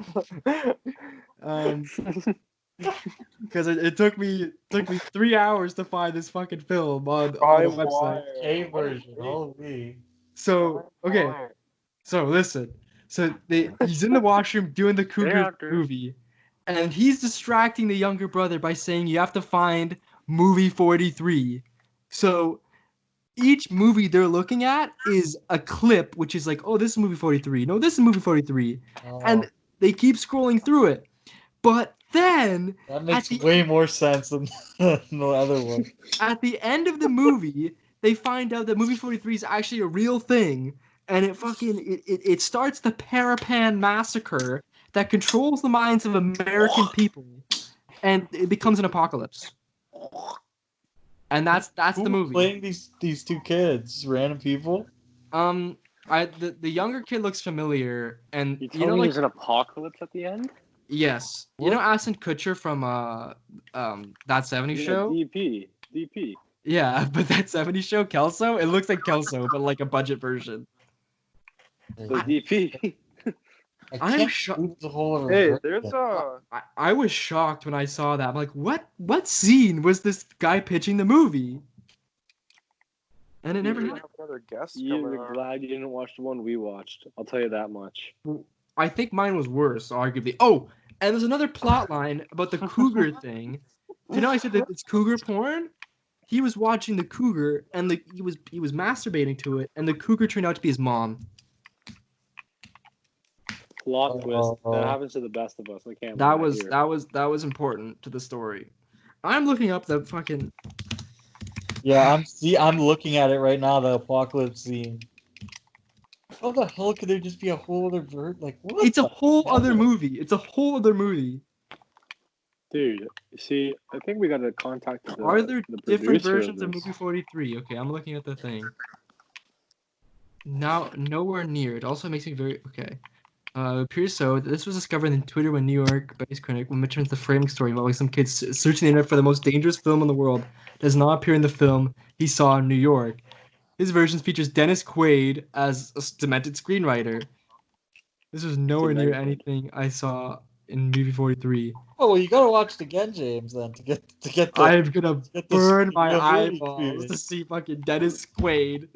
because it took me 3 hours to find this fucking film on a website. A version. Holy. So okay, so listen. So he's in the washroom doing the cougar movie, and he's distracting the younger brother by saying you have to find movie 43. So each movie they're looking at is a clip, which is like, oh, this is movie 43. No, this is movie 43, and they keep scrolling through it. But then that makes way more sense than the other one. At the end of the movie, they find out that movie 43 is actually a real thing, and it starts the Parapan massacre that controls the minds of American people, and it becomes an apocalypse. And that's the movie. Playing these two kids, random people. The younger kid looks familiar, and you know, like there's an apocalypse at the end. Yes, you know Ashton Kutcher from That 70s Show. DP. Yeah, but That 70s Show, Kelso, it looks like Kelso, but like a budget version. So DP. I'm shocked. Hey, there's a. I was shocked when I saw that. I'm like, what scene was this guy pitching the movie? And it never happened. Another guest You're glad you didn't watch the one we watched. I'll tell you that much. I think mine was worse, arguably. Oh, and there's another plot line about the cougar thing. You know, I said that it's cougar porn. He was watching the cougar, and he was masturbating to it, and the cougar turned out to be his mom. Plot twist. That happens to the best of us. I can't. That was important to the story. I'm looking up the fucking. Yeah, I'm looking at it right now. The apocalypse scene. How the hell could there just be a whole other bird? Like what? It's a whole other movie. It's a whole other movie. Dude, see, I think we got to contact the. Are there the different producer versions of movie 43? Okay, I'm looking at the thing. Now, nowhere near. It also makes me very okay. It appears so. This was discovered in Twitter when New York-based critic when returns the framing story involving some kids searching the internet for the most dangerous film in the world does not appear in the film he saw in New York. His version features Dennis Quaid as a demented screenwriter. This was nowhere near Demented. anything I saw in movie 43. Oh well, you gotta watch it again, James, then to get the I'm gonna get the burn my real movie eyeballs to experience. see fucking Dennis Quaid.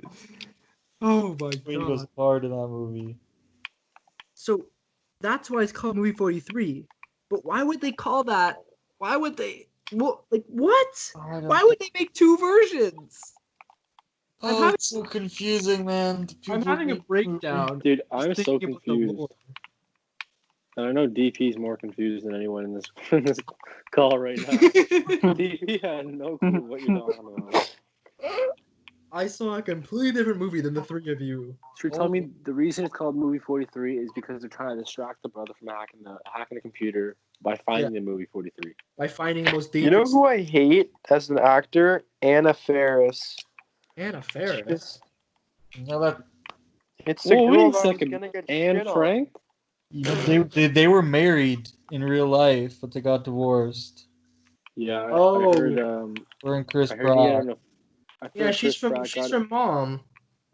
Oh my Quaid goes god. hard in that movie. So that's why it's called movie 43. But why would they call that? Why would they? What? Why would they make two versions? Oh, it's so confusing, man. I'm having a breakdown. Dude, just I'm so thinking about the confused. lore. And I know DP's more confused than anyone in this call right now. DP had no clue what you're talking about. I saw a completely different movie than the three of you. So you're telling me the reason it's called Movie 43 is because they're trying to distract the brother from hacking the computer by finding the movie 43. By finding the most You know dangerous. who I hate as an actor? Anna Faris. Anna Faris. You know that It's the Whoa, girl wait a that was second. gonna get Anne shit on. Frank? you know, they were married in real life, but they got divorced. Yeah, I Oh. heard. We're in Chris I heard he had Pratt. Yeah, she's from Mom.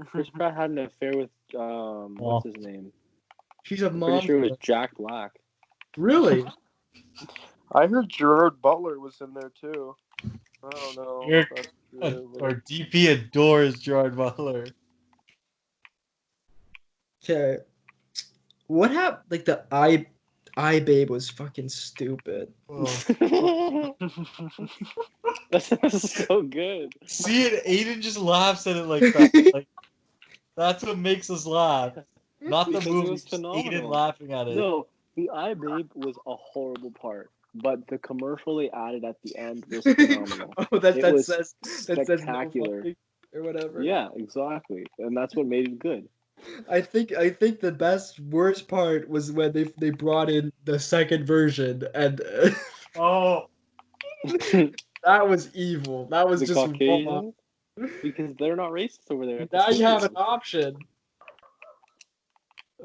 Chris Pratt had an affair with what's his name? She's a I'm mom. pretty sure it was Jack Black. Really? I heard Gerard Butler was in there too. I don't know. You're- if that's true, but- Or DP adores Gerard Butler. Okay. What happened? Like the eye babe was fucking stupid. That's so good. See it, Aiden just laughs at it like that. Like that's what makes us laugh. Not the Because it movie, was just Aiden phenomenal. laughing at it. No, the iBabe was a horrible part, but the commercial they added at the end was phenomenal. Oh, that It was says no spectacular. fucking or whatever. Yeah, exactly, and that's what made it good. I think the worst part was when they brought in the second version and Oh, that was evil. That was The just wrong. Caucasian, because they're not racist over there. Now you have an option.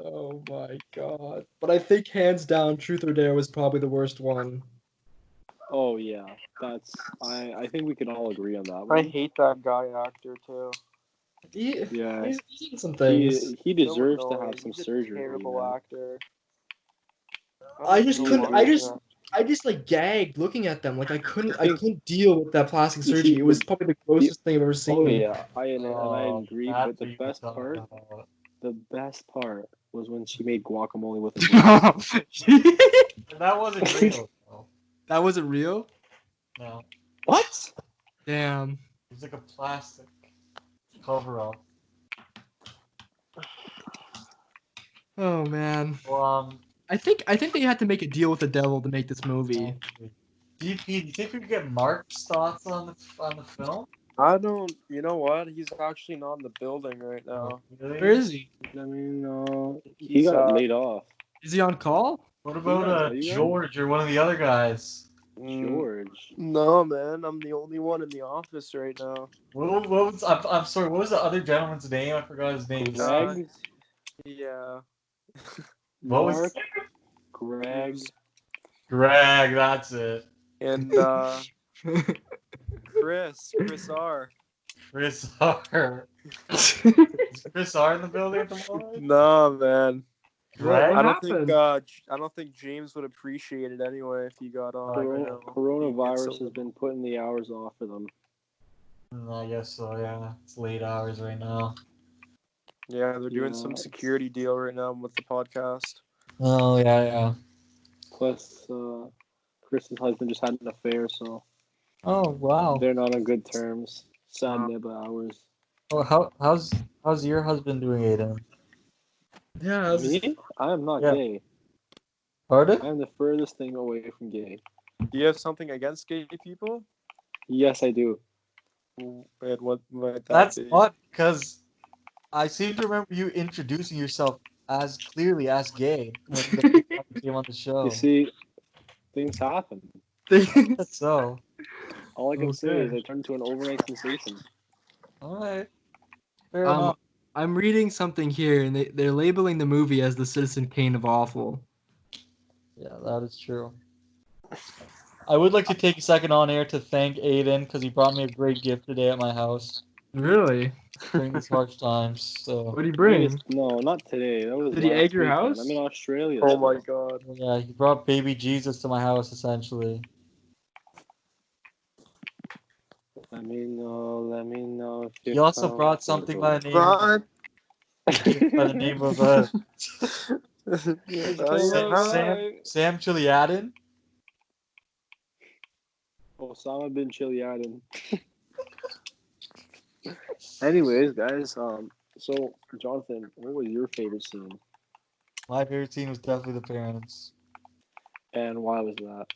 Oh my god. But I think hands down Truth or Dare was probably the worst one. Oh yeah, that's. I think we can all agree on that I one. hate that guy actor too. Yeah. He's eating some things. He deserves So to annoying. have some He's a surgery. terrible man. actor. I just don't know couldn't. why I he's just. not- I just like gagged looking at them. Like I couldn't deal with that plastic You see, surgery. It was probably the grossest thing I've ever seen. Oh yeah, I agree. that's But the what you best were part, talking about. was when she made guacamole with her. That wasn't real. Though. That wasn't real? No, What? Damn. it was like a plastic cover up. Oh man. Well, I think they had to make a deal with the devil to make this movie. DP, do you think we could get Mark's thoughts on the film? I don't. You know what? He's actually not in the building right now. Really? Where is he? I mean, no, he He's, got laid off. Is he on call? What Who about knows? Are you guys? George or one of the other guys? George. No, man. I'm the only one in the office right now. What was I'm sorry. What was the other gentleman's name? I forgot his name. Greg. Yeah. What was Mark. Greg. Greg? That's it. And Chris R. Chris R. Is Chris R in the building at the moment? No, man. Greg? What I happened? don't think James would appreciate it anyway if he got on. right now. Coronavirus has been putting the hours off for them. I guess so. Yeah, it's late hours right now. Yeah, they're doing Yeah, some it's- security deal right now with the podcast. Oh yeah. Plus, Chris's husband just had an affair, so Oh wow. they're not on good terms. Sad nibble hours. Oh, how's your husband doing, Aiden? Yeah. Me? I am not Yeah. gay. Pardon? I am the furthest thing away from gay. Do you have something against gay people? Yes, I do. And what might that That's be? not because I seem to remember you introducing yourself as clearly as gay when the came on the show. You see, things happen. That's so. All I can say is Okay. I turned into an overnight sensation. All right. Fair enough. I'm reading something here, and they're labeling the movie as the Citizen Kane of awful. Yeah, that is true. I would like to take a second on air to thank Aiden because he brought me a great gift today at my house Really? during these harsh times. So What did he bring? No, not today. That was Did he egg last your weekend. house? I'm in Australia. Oh still. my god. yeah, he brought baby Jesus to my house essentially. Let me know if He you're also brought something by the name What? of Yeah. Sam Chiliadin. Osama bin Chiliadin. Anyways, guys, so Jonathan, what was your favorite scene, My favorite scene was definitely the parents and why was that?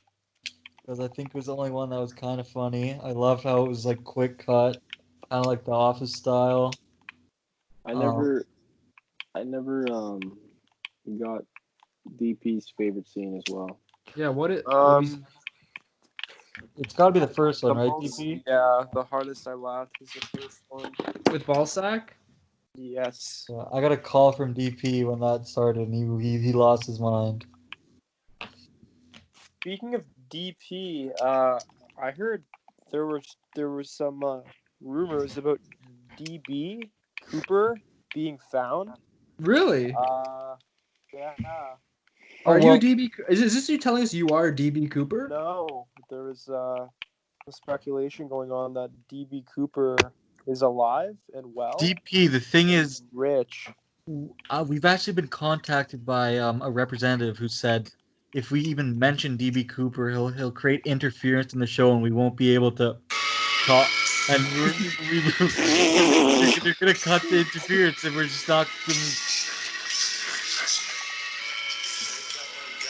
because I think it was the only one that was kind of funny. I loved how it was like quick cut, kind of like The Office style. I never got DP's favorite scene as well. Yeah, It's got to be the first one, The right, most, DP? yeah, the hardest I laughed is the first one. with Ballsack? Yes. Yeah, I got a call from DP when that started, and he lost his mind. Speaking of DP, I heard there was some rumors about DB Cooper being found. Really? Yeah. Are well- you DB? Is this you telling us you are DB Cooper? No, there was speculation going on that DB Cooper is alive and well. DP, the thing is, Rich. we've actually been contacted by a representative who said if we even mention DB Cooper, he'll create interference in the show, and we won't be able to talk. And they're gonna cut the interference, and we're just not.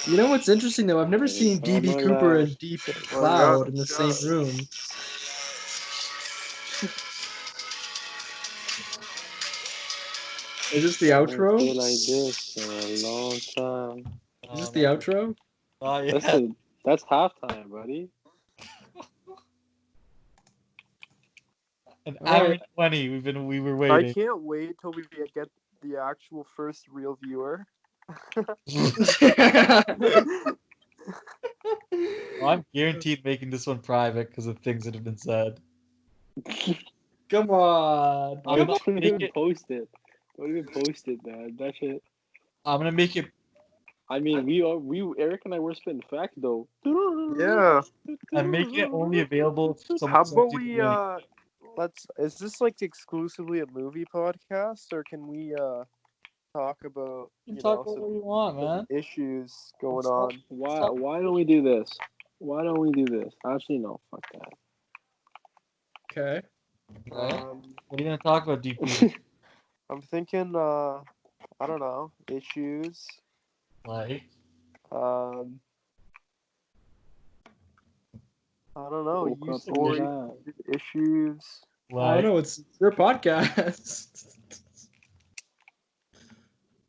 You know what's interesting though? I've never seen DB Cooper and Deep Cloud in the same room. Is this the outro? Feel like this in a long time. Is this the outro? That's halftime, buddy. An All hour right. and 20. We were I waiting. can't wait till we get the actual first real viewer. I'm guaranteed making this one private because of things that have been said. Come on. I'm Don't gonna even make it. post it. Don't even post it, man. That shit. I'm gonna make it. I mean, Eric and I were spitting facts though. Yeah. I'm making it only available if someone How sends about you we the link. is this like exclusively a movie podcast, or can we talk about You can talk about what you want, some man. issues going on? Why don't we do this? Why don't we do this? Actually, no. Fuck that. Okay. Right? Um, What are you gonna talk about, DP? I'm thinking I don't know, issues. Like, Um, I don't know, Woke you up in stories, the issues. I like, don't know. It's your podcast.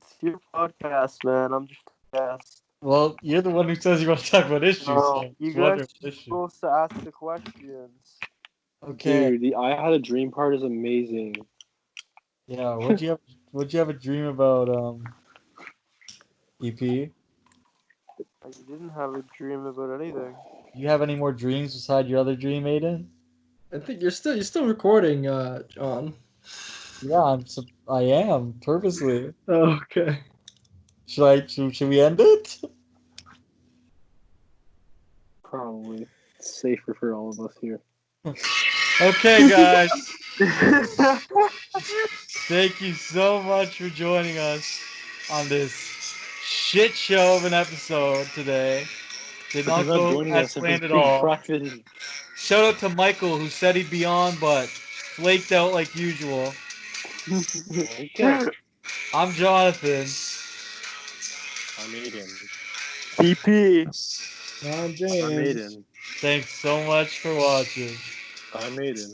It's your podcast, man. I'm just a guest. well, you're the one who says you want to talk about issues. No, So you just wonder guys what are issue. supposed to ask the questions. Okay. Dude, the I Had a Dream part is amazing. Yeah. What'd you have a dream about, EP? I didn't have a dream about anything. Do you have any more dreams beside your other dream, Aiden? I think you're still recording, John. Yeah, I am purposely. Oh, okay. Should we end it? Probably it's safer for all of us here. Okay, guys. Thank you so much for joining us on this shit show of an episode today. Did not go as planned at all. Shout out to Michael who said he'd be on but flaked out like usual. Okay. I'm Jonathan. I'm Aiden. PP. John I'm James. Aiden. Thanks so much for watching. I'm Aiden.